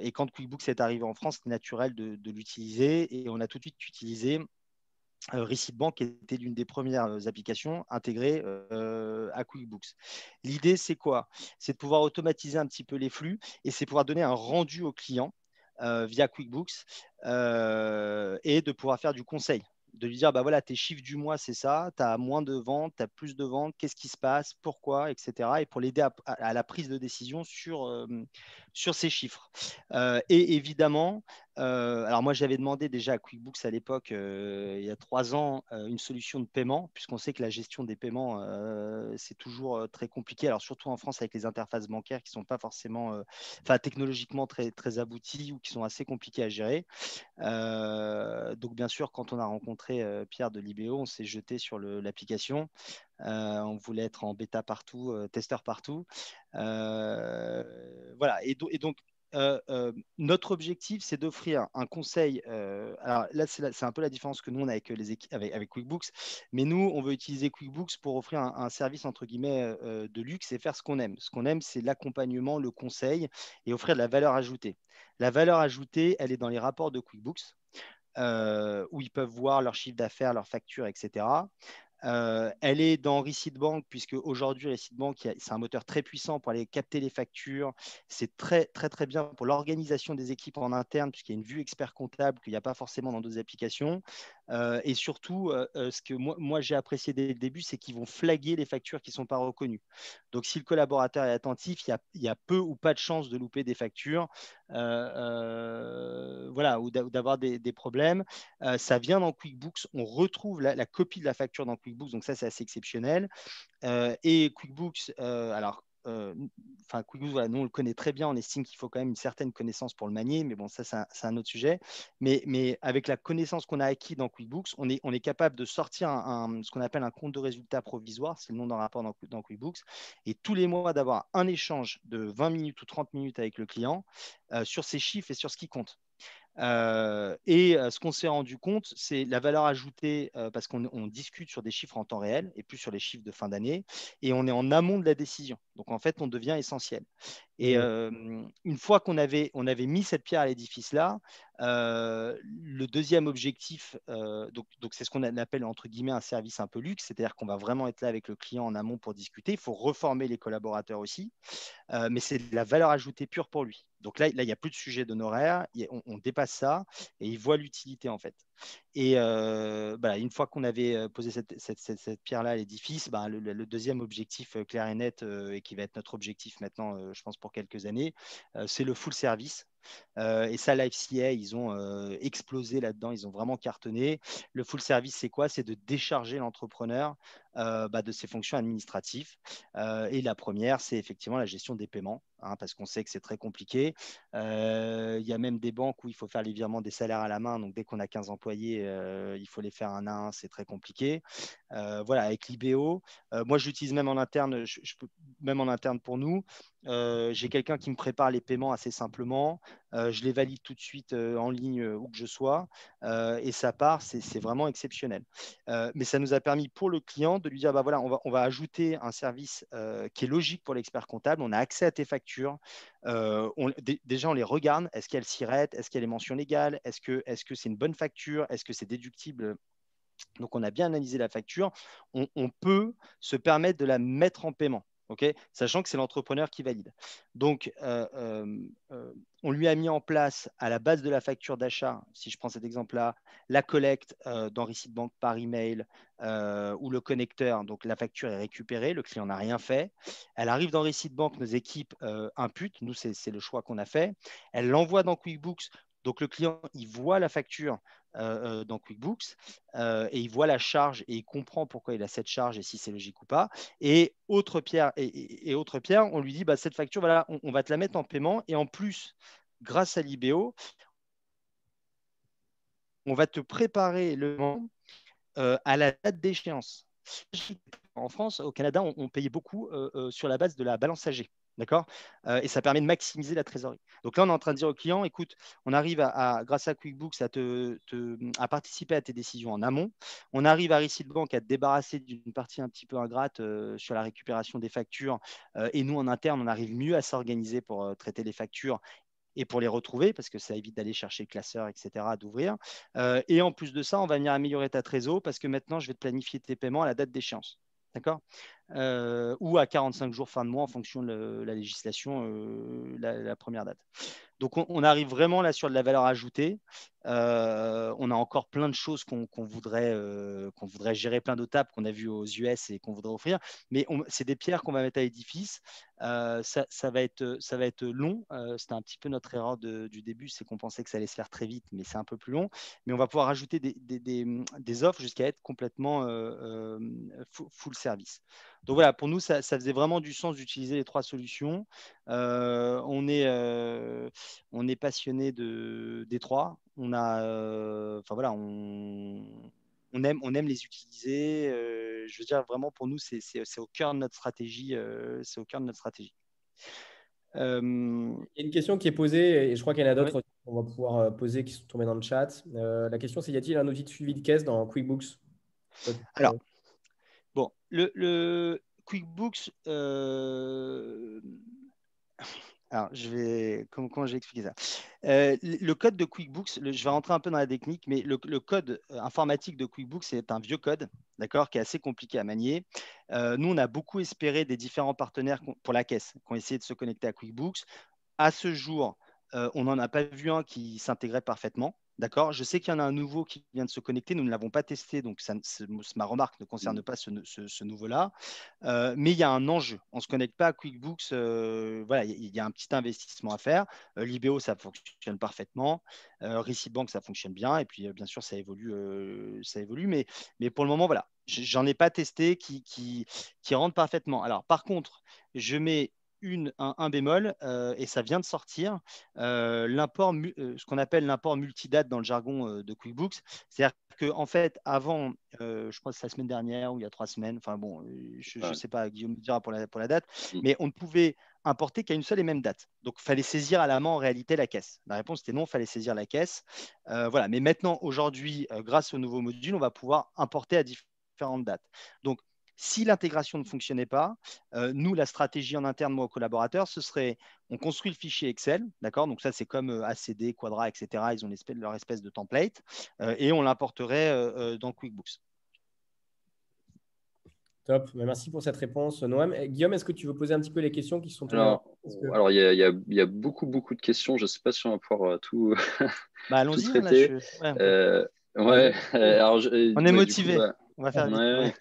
Et quand QuickBooks est arrivé en France, c'était naturel de l'utiliser. Et on a tout de suite utilisé Receipt Bank, qui était l'une des premières applications intégrées à QuickBooks. L'idée, c'est quoi? C'est de pouvoir automatiser un petit peu les flux et c'est pouvoir donner un rendu au client via QuickBooks et de pouvoir faire du conseil. De lui dire, voilà, tes chiffres du mois, c'est ça, tu as moins de ventes, tu as plus de ventes, qu'est-ce qui se passe, pourquoi, etc. Et pour l'aider à la prise de décision sur ces chiffres. Et évidemment, alors moi, j'avais demandé déjà à QuickBooks à l'époque, il y a 3 ans, une solution de paiement, puisqu'on sait que la gestion des paiements, c'est toujours très compliqué. Alors surtout en France avec les interfaces bancaires qui ne sont pas forcément, technologiquement très, très abouties ou qui sont assez compliquées à gérer. Donc bien sûr, quand on a rencontré Pierre de Libéo, on s'est jeté sur l'application. On voulait être en bêta partout, testeur partout. Voilà. Et donc, notre objectif, c'est d'offrir un conseil. Alors là, c'est un peu la différence que nous, on a avec les équipes, avec QuickBooks. Mais nous, on veut utiliser QuickBooks pour offrir un service, entre guillemets, de luxe et faire ce qu'on aime. Ce qu'on aime, c'est l'accompagnement, le conseil et offrir de la valeur ajoutée. La valeur ajoutée, elle est dans les rapports de QuickBooks, où ils peuvent voir leur chiffre d'affaires, leurs factures, etc. Elle est dans Receipt Bank, puisque aujourd'hui, Receipt Bank, c'est un moteur très puissant pour aller capter les factures. C'est très, très, très bien pour l'organisation des équipes en interne, puisqu'il y a une vue expert comptable qu'il n'y a pas forcément dans d'autres applications. Et surtout, ce que moi j'ai apprécié dès le début, c'est qu'ils vont flaguer les factures qui ne sont pas reconnues. Donc, si le collaborateur est attentif, il y a peu ou pas de chances de louper des factures, voilà, ou d'avoir des problèmes. Ça vient dans QuickBooks. On retrouve la copie de la facture dans QuickBooks, donc ça, c'est assez exceptionnel. Et QuickBooks, QuickBooks, voilà, nous, on le connaît très bien. On estime qu'il faut quand même une certaine connaissance pour le manier, mais bon, ça, c'est un autre sujet. Mais avec la connaissance qu'on a acquis dans QuickBooks, on est capable de sortir ce qu'on appelle un compte de résultat provisoire, c'est le nom d'un rapport dans QuickBooks, et tous les mois d'avoir un échange de 20 minutes ou 30 minutes avec le client sur ses chiffres et sur ce qui compte. Ce qu'on s'est rendu compte, c'est la valeur ajoutée, parce qu'on discute sur des chiffres en temps réel et plus sur les chiffres de fin d'année, et on est en amont de la décision. Donc en fait, on devient essentiel. Et une fois qu'on avait mis cette pierre à l'édifice là, le deuxième objectif, donc c'est ce qu'on appelle entre guillemets un service un peu luxe, c'est-à-dire qu'on va vraiment être là avec le client en amont pour discuter. Il faut reformer les collaborateurs aussi, mais c'est de la valeur ajoutée pure pour lui. Donc là, il n'y a plus de sujet d'honoraires, on dépasse ça et il voit l'utilité en fait. Et une fois qu'on avait posé cette pierre-là à l'édifice, le deuxième objectif clair et net, et qui va être notre objectif maintenant, je pense pour quelques années, c'est le full service. Et ça, LiveCA, ils ont explosé là-dedans, ils ont vraiment cartonné. Le full service, c'est quoi? C'est de décharger l'entrepreneur de ses fonctions administratives. Et la première, c'est effectivement la gestion des paiements. hein, parce qu'on sait que c'est très compliqué. Il y a même des banques où il faut faire les virements des salaires à la main. Donc, dès qu'on a 15 employés, il faut les faire un à un. C'est très compliqué. Voilà, avec l'IBO, moi, je l'utilise même en interne. Même en interne pour nous. J'ai quelqu'un qui me prépare les paiements assez simplement. Je les valide tout de suite en ligne où que je sois. Et ça part, c'est vraiment exceptionnel. Mais ça nous a permis pour le client de lui dire, bah voilà, on va ajouter un service qui est logique pour l'expert comptable. On a accès à tes factures. Déjà, on les regarde. Est-ce qu'elle SIRET? Est-ce qu'elle est mention légale? Est-ce que c'est une bonne facture? Est-ce que c'est déductible? Donc, on a bien analysé la facture. On peut se permettre de la mettre en paiement. Okay, sachant que c'est l'entrepreneur qui valide. Donc, on lui a mis en place à la base de la facture d'achat, si je prends cet exemple-là, la collecte dans Receipt Bank par email ou le connecteur. Donc, la facture est récupérée, le client n'a rien fait. Elle arrive dans Receipt Bank, nos équipes imputent. Nous, c'est le choix qu'on a fait. Elle l'envoie dans QuickBooks. Donc, le client, il voit la facture dans QuickBooks et il voit la charge et il comprend pourquoi il a cette charge et si c'est logique ou pas. Et autre pierre, on lui dit, bah, cette facture, voilà, on va te la mettre en paiement et en plus, grâce à l'IBO, on va te préparer le paiement à la date d'échéance. En France, au Canada, on payait beaucoup sur la base de la balance âgée. D'accord. Et ça permet de maximiser la trésorerie. Donc là, on est en train de dire au client, écoute, on arrive grâce à QuickBooks à participer à tes décisions en amont. On arrive à Receipt Bank à te débarrasser d'une partie un petit peu ingrate sur la récupération des factures. Et nous, en interne, on arrive mieux à s'organiser pour traiter les factures et pour les retrouver, parce que ça évite d'aller chercher le classeur, etc., d'ouvrir. Et en plus de ça, on va venir améliorer ta trésor, parce que maintenant, je vais te planifier tes paiements à la date d'échéance. D'accord. Ou à 45 jours fin de mois en fonction de la législation, la première date. Donc, on arrive vraiment là sur de la valeur ajoutée. On a encore plein de choses qu'on voudrait gérer, plein d'étapes qu'on a vues aux US et qu'on voudrait offrir. Mais c'est des pierres qu'on va mettre à l'édifice. Ça va être long. C'était un petit peu notre erreur du début, c'est qu'on pensait que ça allait se faire très vite, mais c'est un peu plus long. Mais on va pouvoir ajouter des offres jusqu'à être complètement full service. Donc voilà, pour nous, ça faisait vraiment du sens d'utiliser les trois solutions. On est passionné des trois. Enfin voilà, on aime les utiliser. Je veux dire, vraiment, pour nous, c'est au cœur de notre stratégie. C'est au cœur de notre stratégie. Il y a une question qui est posée, et je crois qu'il y en a d'autres Ouais. qu'on va pouvoir poser qui sont tombées dans le chat. La question, c'est y a-t-il un outil de suivi de caisse dans QuickBooks? Alors, bon, le QuickBooks, alors, comment je vais expliquer ça? Le code de QuickBooks, je vais rentrer un peu dans la technique, mais le code informatique de QuickBooks, c'est un vieux code, d'accord, qui est assez compliqué à manier. Nous, on a beaucoup espéré des différents partenaires pour la caisse qui ont essayé de se connecter à QuickBooks. À ce jour, on n'en a pas vu un qui s'intégrait parfaitement. D'accord. Je sais qu'il y en a un nouveau qui vient de se connecter. Nous ne l'avons pas testé, donc ma remarque ne concerne pas ce nouveau-là. Mais il y a un enjeu. On ne se connecte pas à QuickBooks. Voilà, il y a un petit investissement à faire. L'IBO, ça fonctionne parfaitement. Receipt Bank, ça fonctionne bien. Et puis, bien sûr, ça évolue. Mais pour le moment, voilà, j'en ai pas testé qui rentre parfaitement. Alors, par contre, je mets un bémol, et ça vient de sortir, ce qu'on appelle l'import multidate dans le jargon de QuickBooks. C'est-à-dire qu'en fait, avant, je crois que c'est la semaine dernière ou il y a 3 semaines, enfin bon, je ne sais pas, Guillaume me dira pour la date, mais on ne pouvait importer qu'à une seule et même date. Donc, il fallait saisir à la main en réalité la caisse. La réponse était non, il fallait saisir la caisse. Voilà. Mais maintenant, aujourd'hui, grâce au nouveau module, on va pouvoir importer à différentes dates. Donc, si l'intégration ne fonctionnait pas, nous, la stratégie en interne, moi, aux collaborateurs, ce serait, on construit le fichier Excel, d'accord? Donc ça, c'est comme ACD, Quadra, etc. Ils ont leur espèce de template, et on l'importerait dans QuickBooks. Top. Merci pour cette réponse, Noam. Guillaume, est-ce que tu veux poser un petit peu les questions qui sont tombées Alors, il y a beaucoup de questions. Je ne sais pas si on va pouvoir tout, tout allons-y, traiter. Ouais, Alors, on est motivé. On va faire vite.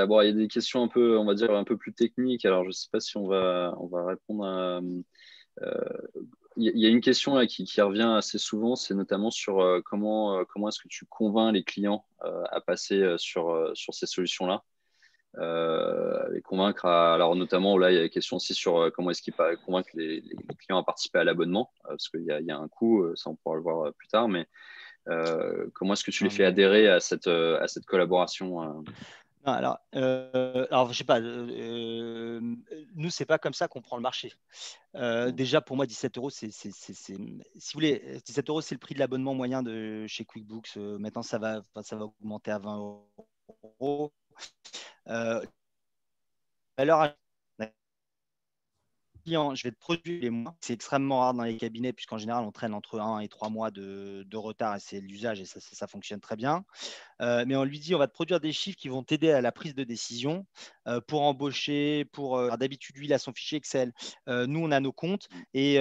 Bon, il y a des questions un peu, on va dire, un peu plus techniques. Alors, je ne sais pas si on va répondre à. Il y a une question là, qui revient assez souvent, c'est notamment sur comment est-ce que tu convaincs les clients à passer sur ces solutions-là. les convaincre alors notamment là il y a des questions aussi sur comment est-ce qu'il peut convaincre les clients à participer à l'abonnement parce qu'il y a un coût, ça on pourra le voir plus tard, mais comment est-ce que tu les fais adhérer à cette collaboration Non, alors, je sais pas, nous, c'est pas comme ça qu'on prend le marché. Déjà, pour moi, 17 euros, si vous voulez, 17 euros, c'est le prix de l'abonnement moyen de chez QuickBooks. Maintenant, ça va augmenter à 20 euros. Valeur client, je vais te produire les mois. C'est extrêmement rare dans les cabinets, puisqu'en général, on traîne entre 1 et 3 mois de retard et c'est l'usage et ça fonctionne très bien. Mais on lui dit, on va te produire des chiffres qui vont t'aider à la prise de décision pour embaucher, d'habitude, lui, il a son fichier Excel. Nous, on a nos comptes et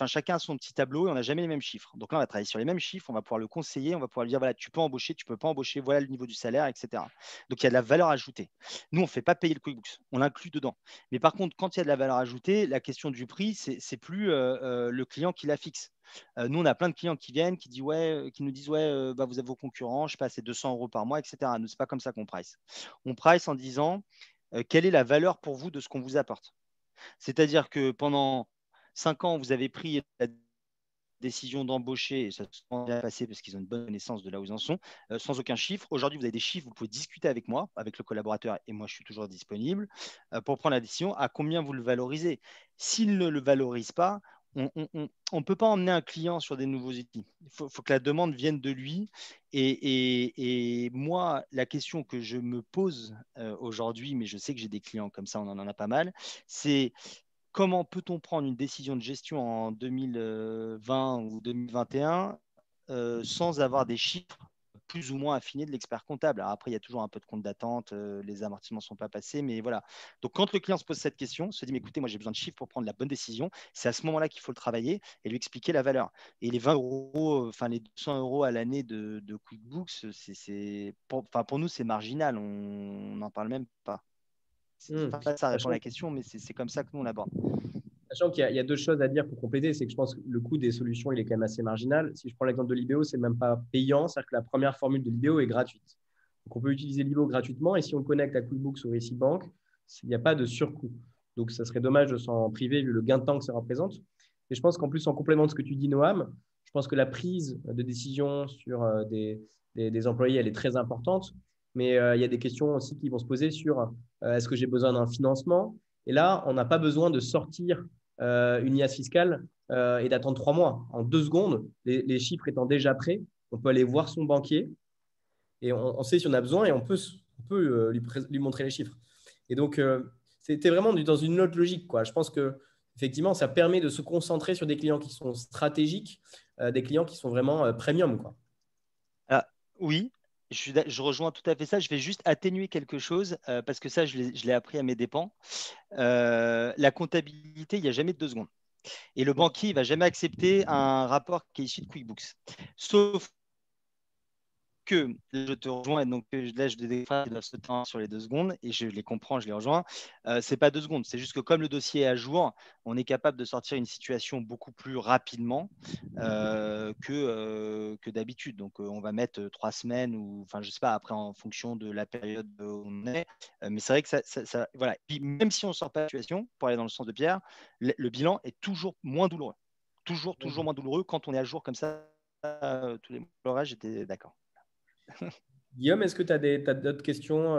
chacun a son petit tableau et on n'a jamais les mêmes chiffres. Donc là, on va travailler sur les mêmes chiffres, on va pouvoir le conseiller, on va pouvoir lui dire, voilà, tu peux embaucher, tu peux pas embaucher, voilà le niveau du salaire, etc. Donc, il y a de la valeur ajoutée. Nous, on ne fait pas payer le QuickBooks, on l'inclut dedans. Mais par contre, quand il y a de la valeur ajoutée, la question du prix, c'est plus le client qui la fixe. Nous, on a plein de clients qui viennent, qui nous disent vous avez vos concurrents, je sais pas, c'est 200 euros par mois, etc. Nous, c'est pas comme ça qu'on price. On price en disant quelle est la valeur pour vous de ce qu'on vous apporte. C'est-à-dire que pendant 5 ans, vous avez pris la décision d'embaucher, et ça se bien passé parce qu'ils ont une bonne connaissance de là où ils en sont, sans aucun chiffre. Aujourd'hui, vous avez des chiffres, vous pouvez discuter avec moi, avec le collaborateur, et moi, je suis toujours disponible pour prendre la décision à combien vous le valorisez. S'il ne le valorise pas, on ne peut pas emmener un client sur des nouveaux outils. Il faut que la demande vienne de lui. Et moi, la question que je me pose aujourd'hui, mais je sais que j'ai des clients comme ça, on en a pas mal, c'est comment peut-on prendre une décision de gestion en 2020 ou 2021 sans avoir des chiffres plus ou moins affinés de l'expert comptable. Alors après, il y a toujours un peu de compte d'attente, les amortissements ne sont pas passés, mais voilà. Donc, quand le client se pose cette question, se dit, mais écoutez, moi, j'ai besoin de chiffres pour prendre la bonne décision, c'est à ce moment-là qu'il faut le travailler et lui expliquer la valeur. Et les 20 euros, les 200 euros à l'année de QuickBooks, pour nous, c'est marginal, on n'en parle même pas. Ça répond à la question, mais c'est comme ça que nous, on l'aborde. Sachant qu'il y a deux choses à dire pour compléter, c'est que je pense que le coût des solutions, il est quand même assez marginal. Si je prends l'exemple de l'IBO, c'est même pas payant, c'est-à-dire que la première formule de l'IBO est gratuite. Donc, on peut utiliser l'IBO gratuitement et si on le connecte à QuickBooks ou Récit Banque, il n'y a pas de surcoût. Donc, ça serait dommage de s'en priver vu le gain de temps que ça représente. Et je pense qu'en plus, en complément de ce que tu dis, Noam, je pense que la prise de décision sur des employés, elle est très importante. Mais il y a des questions aussi qui vont se poser sur est-ce que j'ai besoin d'un financement? Et là, on n'a pas besoin de sortir une IAS fiscale et d'attendre 3 mois. En 2 secondes, les chiffres étant déjà prêts, on peut aller voir son banquier et on sait si on a besoin et on peut lui montrer les chiffres. Et donc, c'était vraiment dans une autre logique, quoi. Je pense que effectivement, ça permet de se concentrer sur des clients qui sont stratégiques, des clients qui sont vraiment premium, quoi. Oui, je rejoins tout à fait ça. Je vais juste atténuer quelque chose parce que ça, je l'ai appris à mes dépens. La comptabilité, il n'y a jamais de 2 secondes. Et le banquier, il ne va jamais accepter un rapport qui est issu de QuickBooks. Sauf que je te rejoins, donc là, je déclare ce temps sur les 2 secondes et je les comprends, je les rejoins. C'est pas 2 secondes, c'est juste que comme le dossier est à jour, on est capable de sortir une situation beaucoup plus rapidement que d'habitude. Donc, on va mettre 3 semaines ou, je sais pas, après en fonction de la période où on est. Mais c'est vrai que ça voilà. Puis même si on sort pas de la situation, pour aller dans le sens de Pierre, le bilan est toujours moins douloureux. Toujours moins douloureux quand on est à jour comme ça. Tous les mois, j'étais d'accord. Guillaume, est-ce que tu as d'autres questions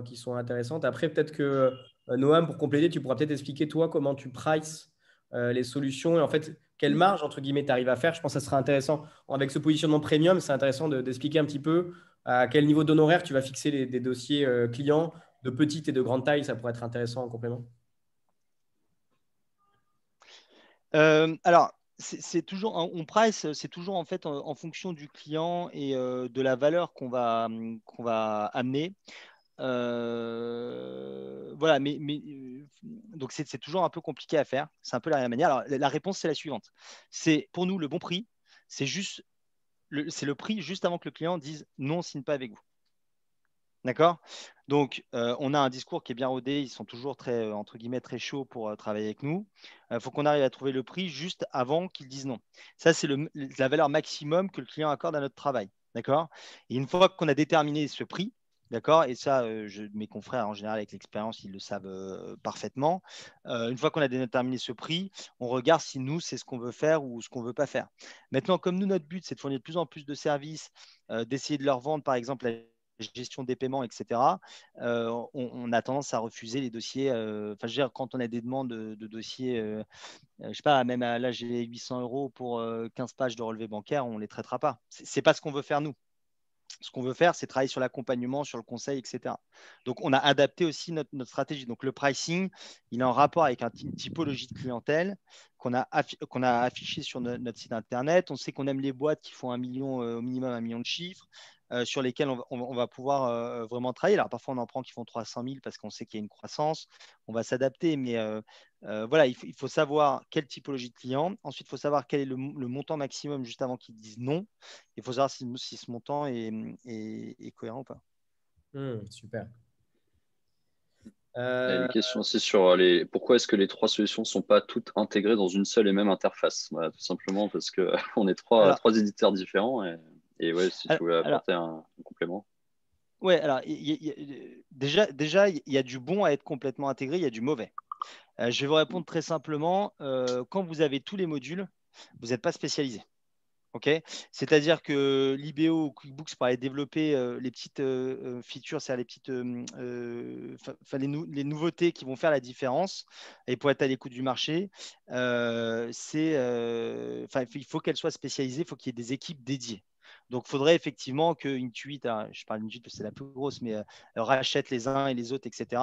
qui sont intéressantes? Après, peut-être que Noam, pour compléter, tu pourras peut-être expliquer toi comment tu prices les solutions et en fait, quelle marge, entre guillemets, tu arrives à faire. Je pense que ça sera intéressant. Avec ce positionnement premium, c'est intéressant d'expliquer un petit peu à quel niveau d'honoraire tu vas fixer des dossiers clients de petite et de grande taille. Ça pourrait être intéressant en complément. Alors, c'est toujours, on price, c'est toujours en fait en fonction du client et de la valeur qu'on va amener. Voilà, donc c'est toujours un peu compliqué à faire. C'est un peu la manière. Alors, la réponse, c'est la suivante. C'est pour nous le bon prix, c'est le prix juste avant que le client dise non, on ne signe pas avec vous. D'accord? Donc, on a un discours qui est bien rodé. Ils sont toujours très, entre guillemets, très chauds pour travailler avec nous. Il faut qu'on arrive à trouver le prix juste avant qu'ils disent non. Ça, c'est la valeur maximum que le client accorde à notre travail. D'accord? Et une fois qu'on a déterminé ce prix, D'accord? Et ça, mes confrères, en général, avec l'expérience, ils le savent parfaitement. Une fois qu'on a déterminé ce prix, on regarde si nous, c'est ce qu'on veut faire ou ce qu'on ne veut pas faire. Maintenant, comme nous, notre but, c'est de fournir de plus en plus de services, d'essayer de leur vendre, par exemple, la gestion des paiements, etc., on a tendance à refuser les dossiers. Enfin, je veux dire, quand on a des demandes de dossiers, je sais pas, même là, j'ai 800 euros pour 15 pages de relevé bancaire, on ne les traitera pas. Ce n'est pas ce qu'on veut faire, nous. Ce qu'on veut faire, c'est travailler sur l'accompagnement, sur le conseil, etc. Donc, on a adapté aussi notre stratégie. Donc, le pricing, il est en rapport avec une typologie de clientèle qu'on a affiché sur notre site internet. On sait qu'on aime les boîtes qui font 1 million, au minimum 1 million de chiffres, sur lesquels on va pouvoir vraiment travailler. Alors, parfois, on en prend qui font 300 000 parce qu'on sait qu'il y a une croissance. On va s'adapter, mais voilà, il faut savoir quelle typologie de client. Ensuite, il faut savoir quel est le montant maximum juste avant qu'ils disent non. Il faut savoir si ce montant est cohérent ou pas. Super. Il y a une question aussi sur pourquoi est-ce que les 3 solutions ne sont pas toutes intégrées dans une seule et même interface? Voilà, tout simplement parce qu'on est trois éditeurs différents. Et ouais, si tu voulais apporter un complément. Ouais, alors déjà, il y a du bon à être complètement intégré, il y a du mauvais. Je vais vous répondre très simplement. Quand vous avez tous les modules, vous n'êtes pas spécialisé. Okay, c'est-à-dire que l'IBO ou QuickBooks pour aller développer les petites features, c'est-à-dire les nouveautés qui vont faire la différence et pour être à l'écoute du marché, il faut qu'elles soient spécialisées, il faut qu'il y ait des équipes dédiées. Donc, il faudrait effectivement que Intuit, je parle d'Intuit parce que c'est la plus grosse, mais rachète les uns et les autres, etc.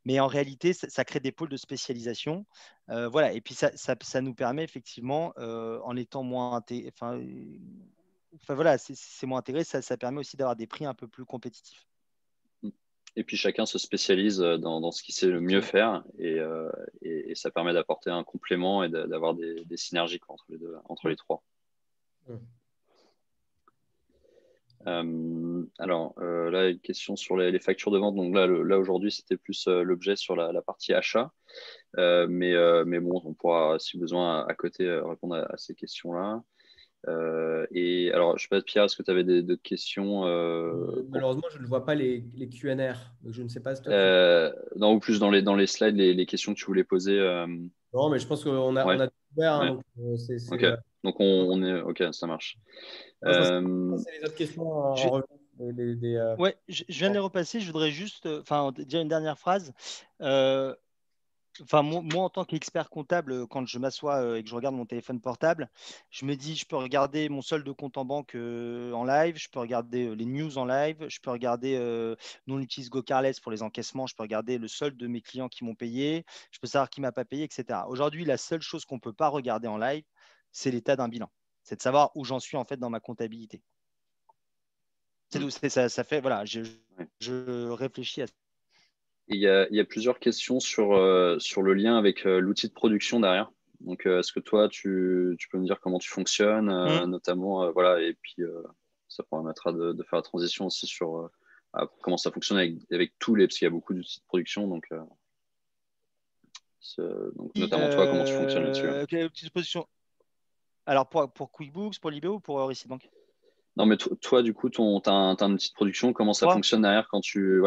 Mais en réalité, ça crée des pôles de spécialisation. Voilà. Et puis, ça nous permet effectivement, en étant moins voilà, c'est moins intégré, ça permet aussi d'avoir des prix un peu plus compétitifs. Et puis chacun se spécialise dans ce qu'il sait le mieux faire et ça permet d'apporter un complément et d'avoir des synergies entre les trois. Alors là, une question sur les factures de vente. Donc là aujourd'hui, c'était plus l'objet sur la partie achat. Mais bon, on pourra, si besoin, à côté, répondre à ces questions-là. Et alors, je sais pas, Pierre, est-ce que tu avais d'autres questions Malheureusement, je ne vois pas les Q&R. Donc, je ne sais pas si toi, non, ou plus dans les slides, les questions que tu voulais poser. Non, mais je pense qu'on a, Ouais. on a tout ouvert. Hein, Ouais. donc, Ok. Donc, on est... Ok, ça marche. C'est les autres questions en revue. Ouais, je viens de les repasser. Je voudrais juste dire une dernière phrase. Moi, en tant qu'expert comptable, quand je m'assois et que je regarde mon téléphone portable, je me dis, je peux regarder mon solde de compte en banque en live, je peux regarder les news en live, je peux regarder, nous on utilise GoCarless pour les encaissements, je peux regarder le solde de mes clients qui m'ont payé, je peux savoir qui m'a pas payé, etc. Aujourd'hui, la seule chose qu'on ne peut pas regarder en live, c'est l'état d'un bilan. C'est de savoir où j'en suis en fait dans ma comptabilité. Ça fait, voilà, je réfléchis à ça. Il y a plusieurs questions sur le lien avec l'outil de production derrière. Donc, est-ce que toi, tu peux me dire comment tu fonctionnes, notamment, voilà, et puis ça permettra de faire la transition aussi sur comment ça fonctionne avec tous parce qu'il y a beaucoup d'outils de production, donc notamment toi, comment tu fonctionnes là-dessus. Quelle petite position. Alors, pour QuickBooks, pour l'IBO ou pour Receipt Bank? Non, mais toi, du coup, tu as un outil de production. Comment ça fonctionne derrière quand tu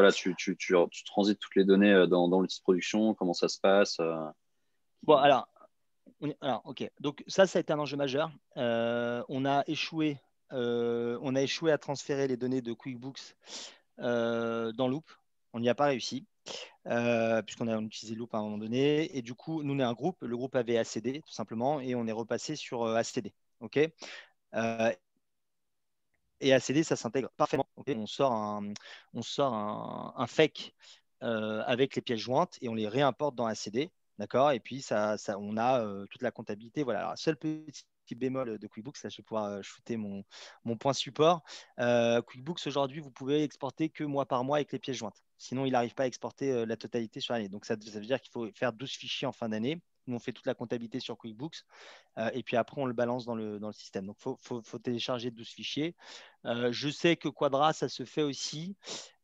transites toutes les données dans l'outil de production? Comment ça se passe Bon, alors, ok. Donc, ça a été un enjeu majeur. On a échoué à transférer les données de QuickBooks dans Loop. On n'y a pas réussi, puisqu'on a utilisé Loop à un moment donné. Et du coup, nous, on est un groupe. Le groupe avait ACD, tout simplement, et on est repassé sur ACD. OK. Et ACD, ça s'intègre parfaitement. Okay, on sort un fake avec les pièces jointes et on les réimporte dans ACD. D'accord. Et puis, on a toute la comptabilité. Voilà. Alors, seul petit bémol de QuickBooks, là, je vais pouvoir shooter mon point support. QuickBooks, aujourd'hui, vous pouvez exporter que mois par mois avec les pièces jointes. Sinon, il n'arrive pas à exporter la totalité sur l'année. Donc, ça veut dire qu'il faut faire 12 fichiers en fin d'année. Nous, on fait toute la comptabilité sur QuickBooks et puis après, on le balance dans le système. Donc, il faut télécharger 12 fichiers. Je sais que Quadra, ça se fait aussi.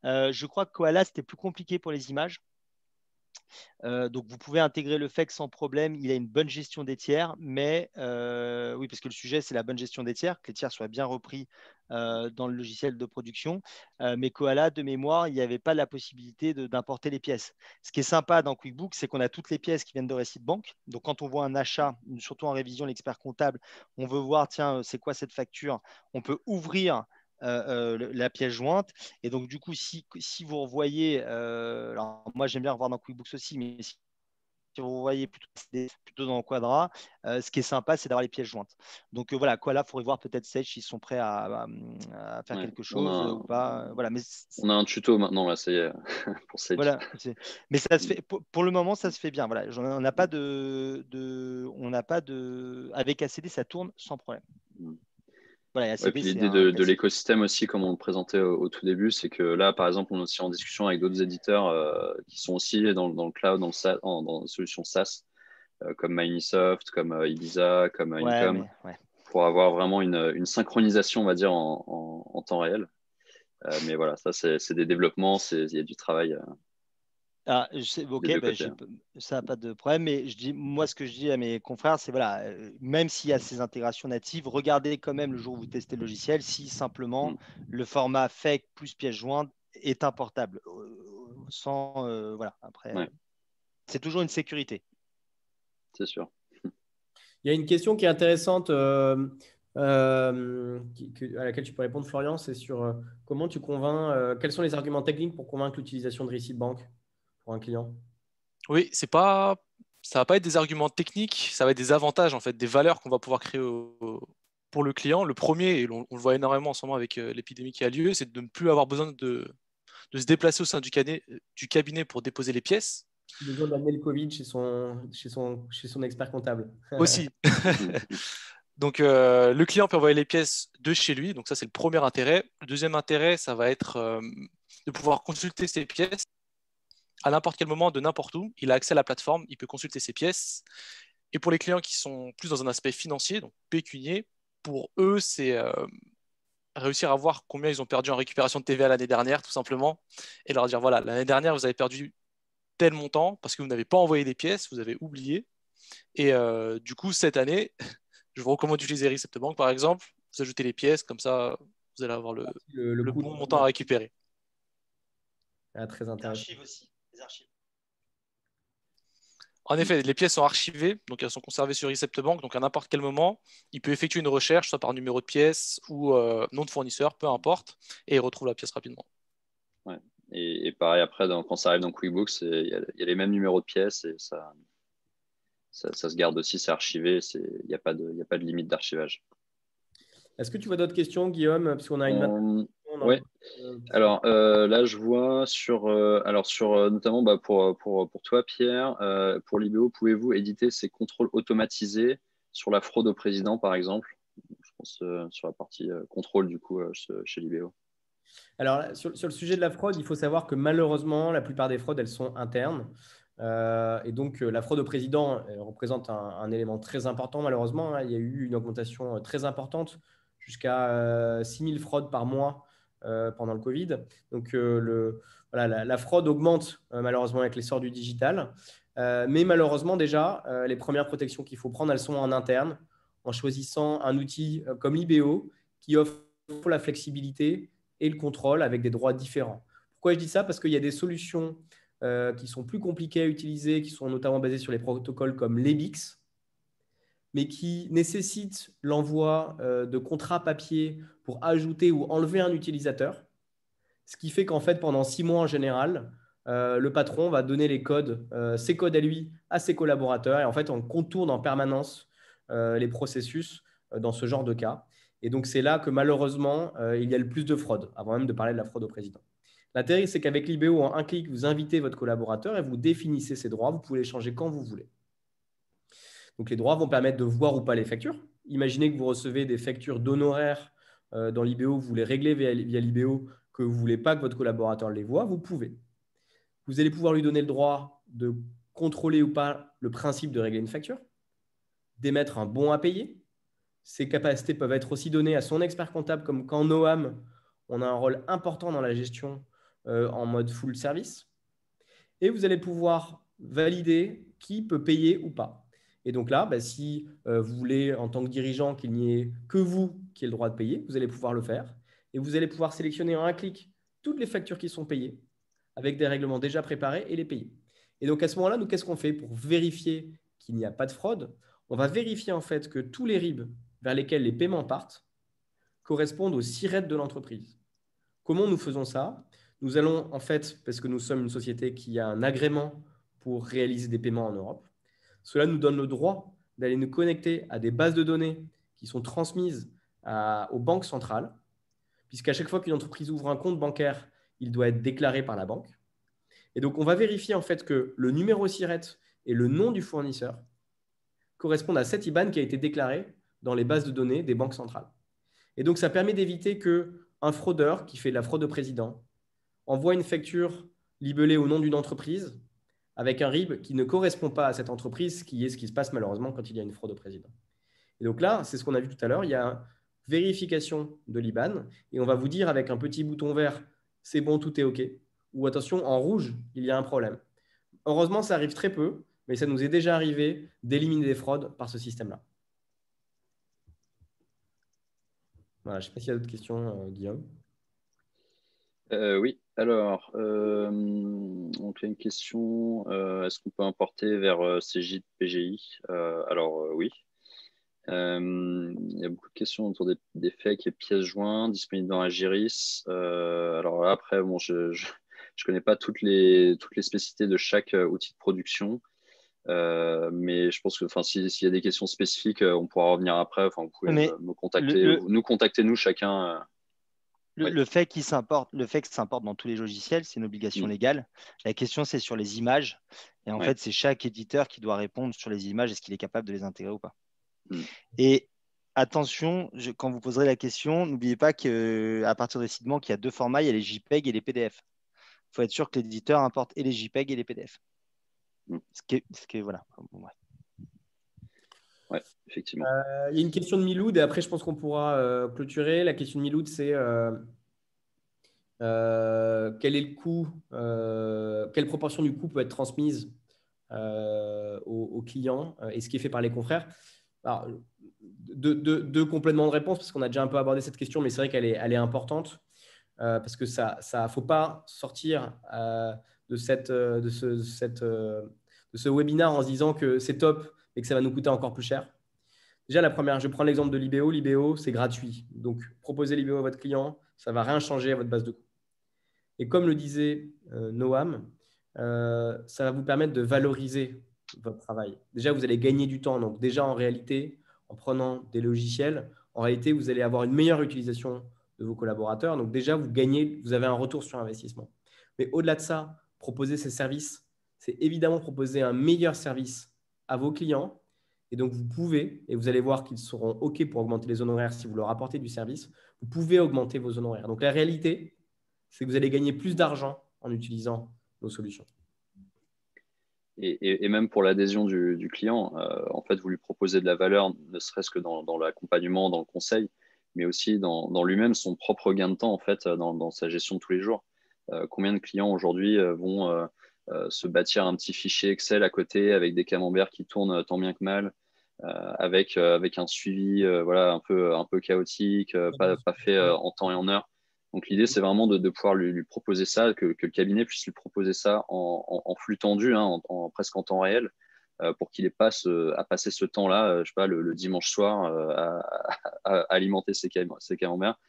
Je crois que Koala, c'était plus compliqué pour les images. Donc, vous pouvez intégrer le FEC sans problème. Il a une bonne gestion des tiers, mais oui, parce que le sujet, c'est la bonne gestion des tiers, que les tiers soient bien repris dans le logiciel de production. Mais Koala, de mémoire, il n'y avait pas la possibilité d'importer les pièces. Ce qui est sympa dans QuickBooks, c'est qu'on a toutes les pièces qui viennent de récits de banque. Donc, quand on voit un achat, surtout en révision, l'expert comptable, on veut voir, tiens, c'est quoi cette facture? On peut ouvrir la pièce jointe. Et donc, du coup, si vous revoyez, alors moi j'aime bien revoir dans QuickBooks aussi, mais si vous voyez plutôt dans le Quadra, ce qui est sympa, c'est d'avoir les pièces jointes. Donc voilà, quoi là, il faudrait voir peut-être Sage s'ils sont prêts à faire quelque chose ou pas. Voilà, mais on a un tuto maintenant, là, ça y est, pour Sage. voilà, mais ça se fait, pour le moment, ça se fait bien. Voilà, on n'a pas avec ACD, ça tourne sans problème. Voilà, Ouais, puis l'idée de l'écosystème aussi, comme on le présentait au tout début, c'est que là, par exemple, on est aussi en discussion avec d'autres éditeurs qui sont aussi dans le cloud, dans les solutions SaaS, comme Microsoft, comme Ibiza, comme Income, pour avoir vraiment une synchronisation, on va dire, en temps réel. Mais voilà, ça, c'est des développements, il y a du travail. Ok, ça n'a pas de problème. Mais moi, ce que je dis à mes confrères, c'est voilà, même s'il y a ces intégrations natives, regardez quand même le jour où vous testez le logiciel si simplement le format FEC plus pièce jointe est importable. Voilà, après, c'est toujours une sécurité. C'est sûr. Il y a une question qui est intéressante à laquelle tu peux répondre, Florian, c'est sur comment tu convaincs, quels sont les arguments techniques pour convaincre l'utilisation de Receipt Bank pour un client? Oui, ça va pas être des arguments techniques, ça va être des avantages, en fait, des valeurs qu'on va pouvoir créer pour le client. Le premier, et on le voit énormément en ce moment avec l'épidémie qui a lieu, c'est de ne plus avoir besoin de se déplacer au sein du cabinet pour déposer les pièces. Besoin d'amener le Covid chez son expert comptable. Aussi. Donc, le client peut envoyer les pièces de chez lui. Donc, ça, c'est le premier intérêt. Le deuxième intérêt, ça va être de pouvoir consulter ses pièces à n'importe quel moment, de n'importe où. Il a accès à la plateforme, il peut consulter ses pièces. Et pour les clients qui sont plus dans un aspect financier, donc pécunier, pour eux, c'est réussir à voir combien ils ont perdu en récupération de TVA l'année dernière, tout simplement, et leur dire, voilà, l'année dernière, vous avez perdu tel montant parce que vous n'avez pas envoyé des pièces, vous avez oublié. Et du coup, cette année, je vous recommande d'utiliser Recept Bank, par exemple. Vous ajoutez les pièces, comme ça, vous allez avoir le bon montant à récupérer. Très intéressant. Les archives aussi. Les archives. En effet, les pièces sont archivées, donc elles sont conservées sur Recept Bank, donc à n'importe quel moment, il peut effectuer une recherche, soit par numéro de pièce ou nom de fournisseur, peu importe, et il retrouve la pièce rapidement. Ouais. Et pareil, après, quand ça arrive dans QuickBooks, il y a les mêmes numéros de pièces et ça se garde aussi, c'est archivé, il n'y a pas de limite d'archivage. Est-ce que tu vois d'autres questions, Guillaume? Parce qu'on a une... Oui. Alors là, je vois notamment pour toi, Pierre, pour l'IBO, pouvez-vous éditer ces contrôles automatisés sur la fraude au président, par exemple? Je pense sur la partie contrôle, du coup, chez l'IBO. Alors, sur le sujet de la fraude, il faut savoir que malheureusement, la plupart des fraudes, elles sont internes. Et donc, la fraude au président représente un élément très important, malheureusement. Hein. Il y a eu une augmentation très importante, jusqu'à 6000 fraudes par mois pendant le Covid. Donc, la fraude augmente malheureusement avec l'essor du digital. Mais malheureusement, déjà, les premières protections qu'il faut prendre, elles sont en interne, en choisissant un outil comme l'IBO qui offre la flexibilité et le contrôle avec des droits différents. Pourquoi je dis ça? Parce qu'il y a des solutions qui sont plus compliquées à utiliser, qui sont notamment basées sur les protocoles comme l'EBIX, mais qui nécessitent l'envoi de contrats papier pour ajouter ou enlever un utilisateur. Ce qui fait qu'en fait, pendant 6 mois en général, le patron va donner les codes, ses codes à lui, à ses collaborateurs. Et en fait, on contourne en permanence les processus dans ce genre de cas. Et donc, c'est là que malheureusement, il y a le plus de fraude, avant même de parler de la fraude au président. L'intérêt, c'est qu'avec l'IBO, en un clic, vous invitez votre collaborateur et vous définissez ses droits. Vous pouvez les changer quand vous voulez. Donc, les droits vont permettre de voir ou pas les factures. Imaginez que vous recevez des factures d'honoraires dans l'IBO, vous les réglez via l'IBO, que vous ne voulez pas que votre collaborateur les voit, vous pouvez. Vous allez pouvoir lui donner le droit de contrôler ou pas le principe de régler une facture, d'émettre un bon à payer. Ces capacités peuvent être aussi données à son expert comptable, comme quand Noam, on a un rôle important dans la gestion en mode full service. Et vous allez pouvoir valider qui peut payer ou pas. Et donc là, si vous voulez, en tant que dirigeant, qu'il n'y ait que vous qui ayez le droit de payer, vous allez pouvoir le faire. Et vous allez pouvoir sélectionner en un clic toutes les factures qui sont payées avec des règlements déjà préparés et les payer. Et donc à ce moment-là, nous, qu'est-ce qu'on fait pour vérifier qu'il n'y a pas de fraude? On va vérifier en fait que tous les RIB vers lesquels les paiements partent correspondent au SIRET de l'entreprise. Comment nous faisons ça? Nous allons en fait, parce que nous sommes une société qui a un agrément pour réaliser des paiements en Europe, cela nous donne le droit d'aller nous connecter à des bases de données qui sont transmises aux banques centrales, puisqu'à chaque fois qu'une entreprise ouvre un compte bancaire, il doit être déclaré par la banque. Et donc, on va vérifier en fait que le numéro SIRET et le nom du fournisseur correspondent à cet IBAN qui a été déclaré dans les bases de données des banques centrales. Et donc, ça permet d'éviter qu'un fraudeur qui fait de la fraude au président envoie une facture libellée au nom d'une entreprise avec un RIB qui ne correspond pas à cette entreprise, qui est ce qui se passe malheureusement quand il y a une fraude au président. Et donc là, c'est ce qu'on a vu tout à l'heure, il y a vérification de l'IBAN et on va vous dire avec un petit bouton vert, c'est bon, tout est OK, ou attention, en rouge, il y a un problème. Heureusement, ça arrive très peu, mais ça nous est déjà arrivé d'éliminer des fraudes par ce système-là. Voilà, je ne sais pas s'il y a d'autres questions, Guillaume. Oui, alors, donc il y a une question, est-ce qu'on peut importer vers CJ de PGI? Alors, oui. Il y a beaucoup de questions autour des FEC et pièces jointes disponibles dans Agiris. Alors là, après, bon, je connais pas toutes les spécificités de chaque outil de production. Mais je pense que s'il y a des questions spécifiques, on pourra revenir après. Vous pouvez me contacter, nous contacter, nous, chacun. Le fait que ça s'importe dans tous les logiciels, c'est une obligation légale. La question, c'est sur les images. Et en fait, c'est chaque éditeur qui doit répondre sur les images, est-ce qu'il est capable de les intégrer ou pas. Et attention, quand vous poserez la question, n'oubliez pas qu'à partir de Seedbank, il y a deux formats, il y a les JPEG et les PDF. Il faut être sûr que l'éditeur importe et les JPEG et les PDF. Ce qui est voilà. Bon, ouais, effectivement. Il y a une question de Miloud et après, je pense qu'on pourra clôturer. La question de Miloud, c'est quel est le coût, quelle proportion du coût peut être transmise aux clients et ce qui est fait par les confrères. Alors, deux compléments de réponse parce qu'on a déjà un peu abordé cette question, mais c'est vrai qu'elle est importante parce que ça faut pas sortir de ce webinaire en se disant que c'est top et que ça va nous coûter encore plus cher. Déjà, la première, je prends l'exemple de Libéo. Libéo, c'est gratuit. Donc, proposez Libéo à votre client, ça ne va rien changer à votre base de coûts. Et comme le disait Noam, ça va vous permettre de valoriser votre travail. Déjà, vous allez gagner du temps. Donc, déjà, en réalité, en prenant des logiciels, en réalité, vous allez avoir une meilleure utilisation de vos collaborateurs. Donc, déjà, vous avez un retour sur investissement. Mais au-delà de ça, proposer ces services, c'est évidemment proposer un meilleur service à vos clients. Et donc, vous pouvez, et vous allez voir qu'ils seront OK pour augmenter les honoraires si vous leur apportez du service, vous pouvez augmenter vos honoraires. Donc, la réalité, c'est que vous allez gagner plus d'argent en utilisant nos solutions. Et même pour l'adhésion du client, en fait, vous lui proposez de la valeur, ne serait-ce que dans l'accompagnement, dans le conseil, mais aussi dans lui-même son propre gain de temps, en fait, dans sa gestion de tous les jours. Combien de clients aujourd'hui vont se bâtir un petit fichier Excel à côté avec des camemberts qui tournent tant bien que mal, avec un suivi voilà, un peu chaotique, pas fait en temps et en heure. Donc l'idée, c'est vraiment de pouvoir lui proposer ça, que le cabinet puisse lui proposer ça en flux tendu, hein, presque en temps réel, pour qu'il n'ait pas à passer ce temps-là, je sais pas, le dimanche soir, à alimenter ses camemberts.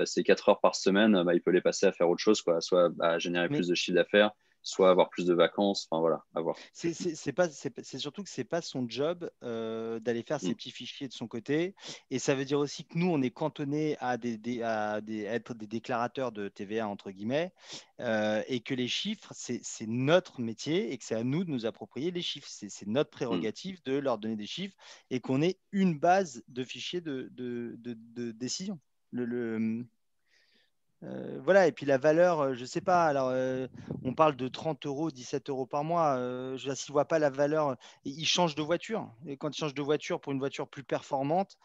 Ces 4 heures par semaine, il peut les passer à faire autre chose, quoi, soit à générer plus de chiffre d'affaires, soit avoir plus de vacances. Enfin voilà, à voir. C'est surtout que c'est pas son job d'aller faire ses petits fichiers de son côté. Et ça veut dire aussi que nous, on est cantonné à être des déclarateurs de TVA, entre guillemets, et que les chiffres, c'est notre métier et que c'est à nous de nous approprier les chiffres. C'est notre prérogative de leur donner des chiffres et qu'on ait une base de fichiers de décision. Voilà, et puis la valeur, je ne sais pas, alors on parle de 30 euros, 17 euros par mois, je ne vois pas la valeur, ils changent de voiture, et quand ils changent de voiture pour une voiture plus performante,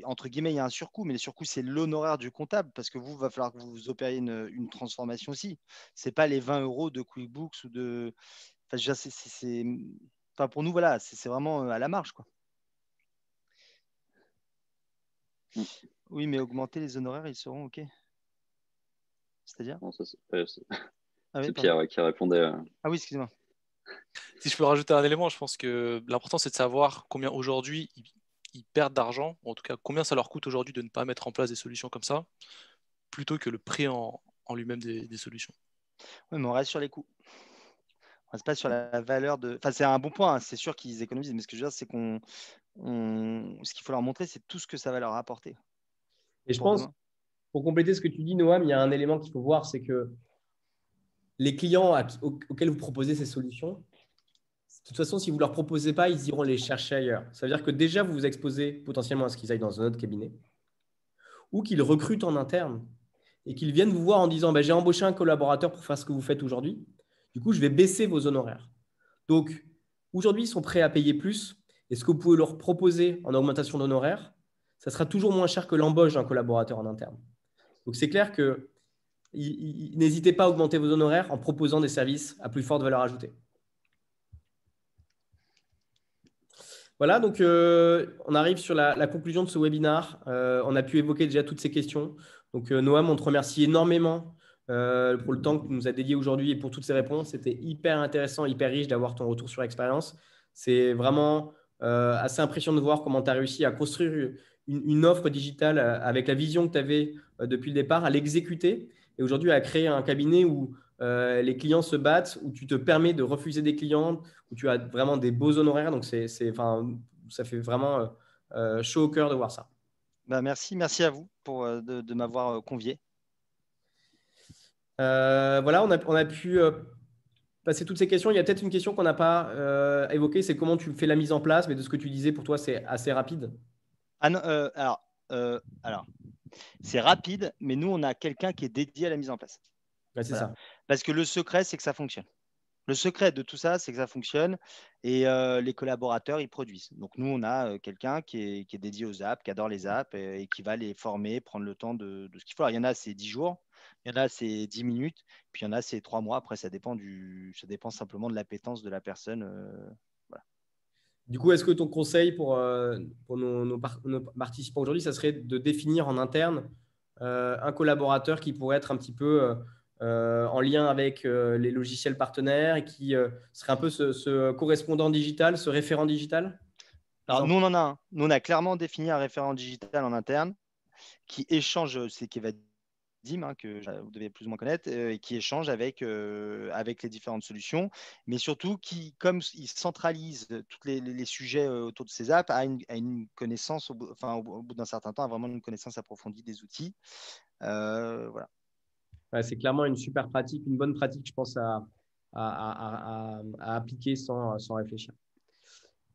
entre guillemets, il y a un surcoût, mais le surcoût, c'est l'honoraire du comptable, parce que il va falloir que vous opériez une transformation aussi, ce n'est pas les 20 euros de QuickBooks ou de… Enfin, je veux dire, enfin, pour nous, voilà, c'est vraiment à la marge, quoi. Oui, mais augmenter les honoraires, ils seront OK. C'est-à-dire? Non, ça, Ah oui, c'est pardon. Pierre qui répondait. Ah oui, excusez-moi. Si je peux rajouter un élément, je pense que l'important, c'est de savoir combien aujourd'hui ils perdent d'argent, ou en tout cas combien ça leur coûte aujourd'hui de ne pas mettre en place des solutions comme ça, plutôt que le prix en lui-même des solutions. Oui, mais on reste sur les coûts. On reste pas sur la valeur de. Enfin, c'est un bon point, hein. C'est sûr qu'ils économisent, mais ce que je veux dire, c'est ce qu'il faut leur montrer, c'est tout ce que ça va leur apporter Et je pour pense, demain. pour compléter ce que tu dis, Noam, il y a un élément qu'il faut voir, c'est que les clients auxquels vous proposez ces solutions, de toute façon, si vous ne leur proposez pas, ils iront les chercher ailleurs. Ça veut dire que déjà, vous vous exposez potentiellement à ce qu'ils aillent dans un autre cabinet ou qu'ils recrutent en interne et qu'ils viennent vous voir en disant bah, j'ai embauché un collaborateur pour faire ce que vous faites aujourd'hui. Du coup, je vais baisser vos honoraires. Donc, aujourd'hui, ils sont prêts à payer plus. Et ce que vous pouvez leur proposer en augmentation d'honoraires, ça sera toujours moins cher que l'embauche d'un collaborateur en interne. Donc, c'est clair que n'hésitez pas à augmenter vos honoraires en proposant des services à plus forte valeur ajoutée. Voilà, donc on arrive sur la conclusion de ce webinaire. On a pu évoquer déjà toutes ces questions. Donc Noam, on te remercie énormément pour le temps que tu nous as dédié aujourd'hui et pour toutes ces réponses. C'était hyper intéressant, hyper riche d'avoir ton retour sur l'expérience. C'est vraiment assez impressionnant de voir comment tu as réussi à construire une offre digitale avec la vision que tu avais depuis le départ, à l'exécuter et aujourd'hui à créer un cabinet où les clients se battent, où tu te permets de refuser des clients, où tu as vraiment des beaux honoraires. Donc, ça fait vraiment chaud au cœur de voir ça. Bah, merci à vous de m'avoir convié. Voilà, on a pu passer toutes ces questions. Il y a peut-être une question qu'on n'a pas évoquée, c'est comment tu fais la mise en place, mais de ce que tu disais, pour toi, c'est assez rapide. Ah non, alors, c'est rapide, mais nous, on a quelqu'un qui est dédié à la mise en place. Ouais, c'est Voilà. ça. Parce que le secret, c'est que ça fonctionne. Le secret de tout ça, c'est que ça fonctionne et les collaborateurs, ils produisent. Donc, nous, on a quelqu'un qui est dédié aux apps, qui adore les apps et qui va les former, prendre le temps de ce qu'il faut. Alors, il y en a, c'est 10 jours, il y en a, c'est 10 minutes, puis il y en a, c'est 3 mois. Après, ça dépend simplement de l'appétence de la personne. Voilà. Du coup, est-ce que ton conseil pour nos participants aujourd'hui, ça serait de définir en interne un collaborateur qui pourrait être un petit peu en lien avec les logiciels partenaires et qui serait un peu ce correspondant digital, ce référent digital? Alors, nous, on en a un. Nous, on a clairement défini un référent digital en interne qui échange, c'est Kevadim, que vous devez plus ou moins connaître, et qui échange avec les différentes solutions, mais surtout qui, comme il centralise tous les sujets autour de ces apps, a une connaissance, au bout d'un certain temps, a vraiment une connaissance approfondie des outils. Voilà. Ouais, c'est clairement une super pratique, une bonne pratique, je pense, à appliquer sans réfléchir.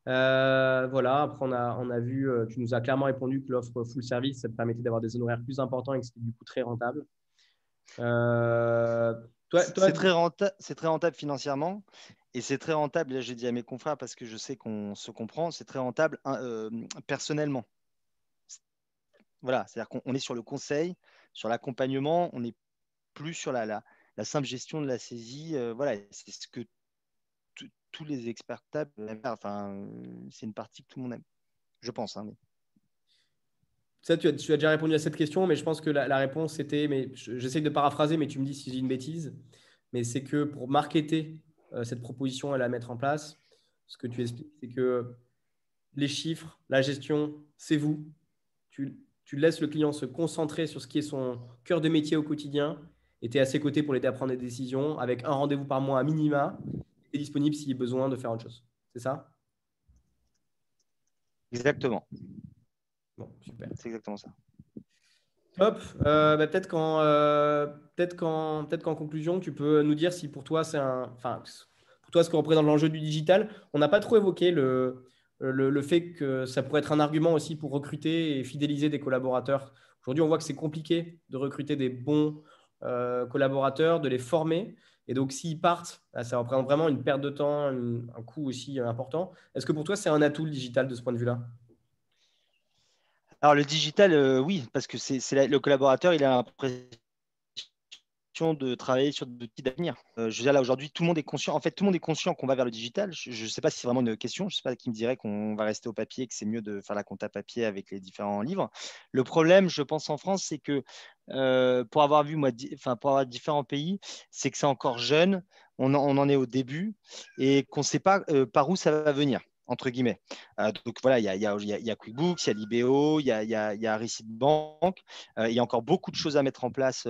Voilà, après, on a vu, tu nous as clairement répondu que l'offre full service, ça te permettait d'avoir des honoraires plus importants et que c'était du coup très rentable. C'est très rentable financièrement et c'est très rentable, là j'ai dit à mes confrères parce que je sais qu'on se comprend, c'est très rentable personnellement. Voilà, c'est-à-dire qu'on est sur le conseil, sur l'accompagnement, on n'est plus sur la simple gestion de la saisie. Voilà, c'est ce que tous les experts comptables aiment faire. Enfin, c'est une partie que tout le monde aime, je pense. Hein, mais... Ça, tu as déjà répondu à cette question, mais je pense que la réponse était, mais j'essaie de paraphraser, mais tu me dis si j'ai une bêtise, mais c'est que pour marketer cette proposition et la mettre en place, ce que tu expliques, c'est que les chiffres, la gestion, c'est vous. Tu laisses le client se concentrer sur ce qui est son cœur de métier au quotidien et tu es à ses côtés pour l'aider à prendre des décisions avec un rendez-vous par mois à minima et disponible s'il y a besoin de faire autre chose. C'est ça? Exactement. Bon, super. C'est exactement ça. Top. Peut-être qu'en conclusion, tu peux nous dire si pour toi, pour toi, ce que représente l'enjeu du digital. On n'a pas trop évoqué le fait que ça pourrait être un argument aussi pour recruter et fidéliser des collaborateurs. Aujourd'hui, on voit que c'est compliqué de recruter des bons collaborateurs, de les former. Et donc, s'ils partent, ça représente vraiment une perte de temps, un coût aussi important. Est-ce que pour toi, c'est un atout le digital de ce point de vue-là? Alors, le digital, oui, parce que le collaborateur, il a l'impression de travailler sur des outils d'avenir. Je veux dire, là, aujourd'hui, tout le monde est conscient. En fait, tout le monde est conscient qu'on va vers le digital. Je ne sais pas si c'est vraiment une question. Je ne sais pas qui me dirait qu'on va rester au papier, que c'est mieux de faire la compta papier avec les différents livres. Le problème, je pense, en France, c'est que pour avoir vu, moi, pour avoir différents pays, c'est que c'est encore jeune. On en est au début et qu'on ne sait pas par où ça va venir, entre guillemets. Donc voilà, il y a QuickBooks, il y a Libéo, il y a Receipt Bank. Il y a encore beaucoup de choses à mettre en place.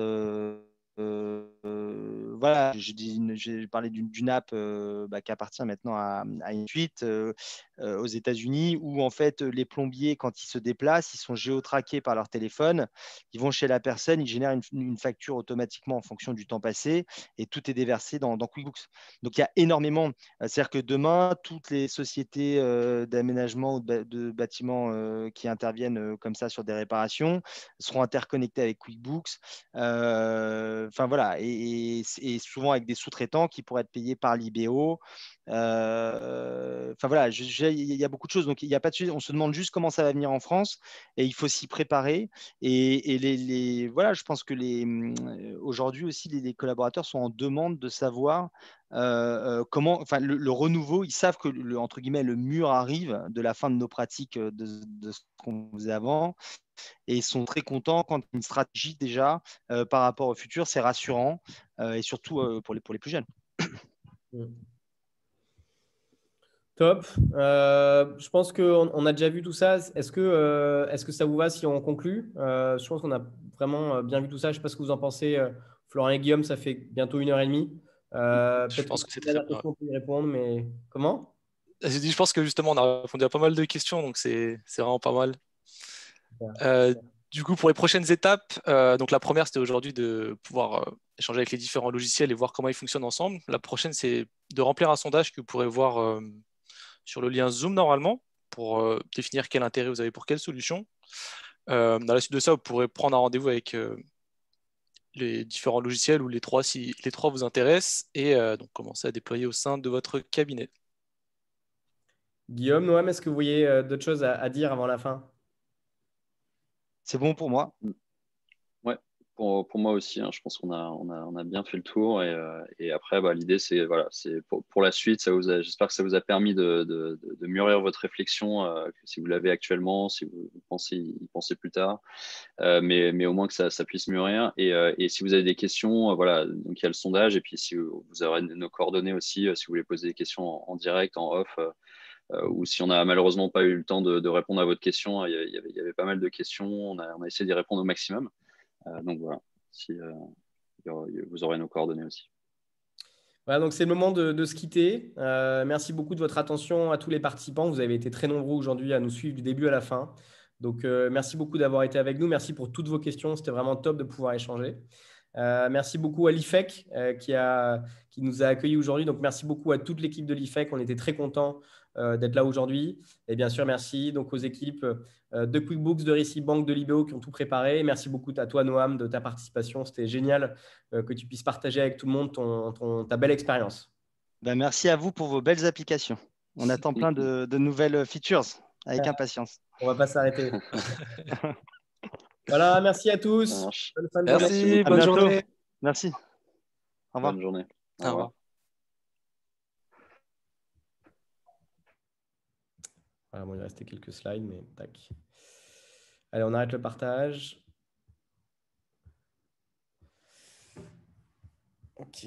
Voilà, j'ai parlé d'une app qui appartient maintenant à une suite aux États-Unis où en fait les plombiers, quand ils se déplacent, ils sont géotraqués par leur téléphone. Ils vont chez la personne, ils génèrent une facture automatiquement en fonction du temps passé et tout est déversé dans QuickBooks. Donc il y a énormément. C'est-à-dire que demain, toutes les sociétés d'aménagement ou de bâtiments qui interviennent comme ça sur des réparations seront interconnectées avec QuickBooks. Enfin voilà, et souvent avec des sous-traitants qui pourraient être payés par l'IBO. Enfin voilà, il y a beaucoup de choses. Donc il n'y a pas de sujet. On se demande juste comment ça va venir en France et il faut s'y préparer. Et voilà, je pense que aujourd'hui aussi, les collaborateurs sont en demande de savoir comment, enfin, le renouveau. Ils savent que entre guillemets, le mur arrive de la fin de nos pratiques de ce qu'on faisait avant et ils sont très contents quand une stratégie déjà par rapport au futur, c'est rassurant et surtout pour les plus jeunes. Top. Je pense qu'on a déjà vu tout ça. Est-ce que ça vous va si on conclut? Je pense qu'on a vraiment bien vu tout ça. Je ne sais pas ce que vous en pensez. Florian et Guillaume, ça fait bientôt 1 heure et demie. Je Peut-être pense que que c'est la très dernière bien. question, on peut y répondre, mais comment? J'ai dit, je pense que justement, on a répondu à pas mal de questions, donc c'est vraiment pas mal. Super. Du coup, pour les prochaines étapes, donc la première, c'était aujourd'hui de pouvoir échanger avec les différents logiciels et voir comment ils fonctionnent ensemble. La prochaine, c'est de remplir un sondage que vous pourrez voir sur le lien Zoom normalement pour définir quel intérêt vous avez pour quelle solution. Dans la suite de ça, vous pourrez prendre un rendez-vous avec les différents logiciels ou les trois si les trois vous intéressent et donc commencer à déployer au sein de votre cabinet. Guillaume, Noam, est-ce que vous voyez d'autres choses à dire avant la fin? C'est bon pour moi. Ouais, pour moi aussi, hein, je pense qu'on a bien fait le tour. Et après, bah, l'idée, c'est voilà, c'est pour la suite, j'espère que ça vous a permis de mûrir votre réflexion, si vous l'avez actuellement, si vous pensez y penser plus tard, mais au moins que ça puisse mûrir. Et si vous avez des questions, voilà, donc il y a le sondage. Et puis si vous aurez nos coordonnées aussi, si vous voulez poser des questions en direct, en off. Ou si on n'a malheureusement pas eu le temps de répondre à votre question, il y avait pas mal de questions, on a essayé d'y répondre au maximum. Donc voilà, si, vous aurez nos coordonnées aussi. Voilà, donc c'est le moment de se quitter. Merci beaucoup de votre attention à tous les participants. Vous avez été très nombreux aujourd'hui à nous suivre du début à la fin. Donc merci beaucoup d'avoir été avec nous. Merci pour toutes vos questions. C'était vraiment top de pouvoir échanger. Merci beaucoup à l'IFEC qui nous a accueillis aujourd'hui. Donc merci beaucoup à toute l'équipe de l'IFEC. On était très contents d'être là aujourd'hui. Et bien sûr, merci donc aux équipes de QuickBooks, de Receipt Bank, de Libéo qui ont tout préparé. Merci beaucoup à toi, Noam, de ta participation. C'était génial que tu puisses partager avec tout le monde ta belle expérience. Ben, merci à vous pour vos belles applications. On attend plein de nouvelles features avec impatience. On ne va pas s'arrêter. Voilà, merci à Ça tous. marche. Bonne fin de journée. Merci, À bonne bientôt. journée. Merci. Au revoir. Bonne journée. Au Au revoir. revoir. Voilà, bon, il restait quelques slides, mais tac. Allez, on arrête le partage. Ok.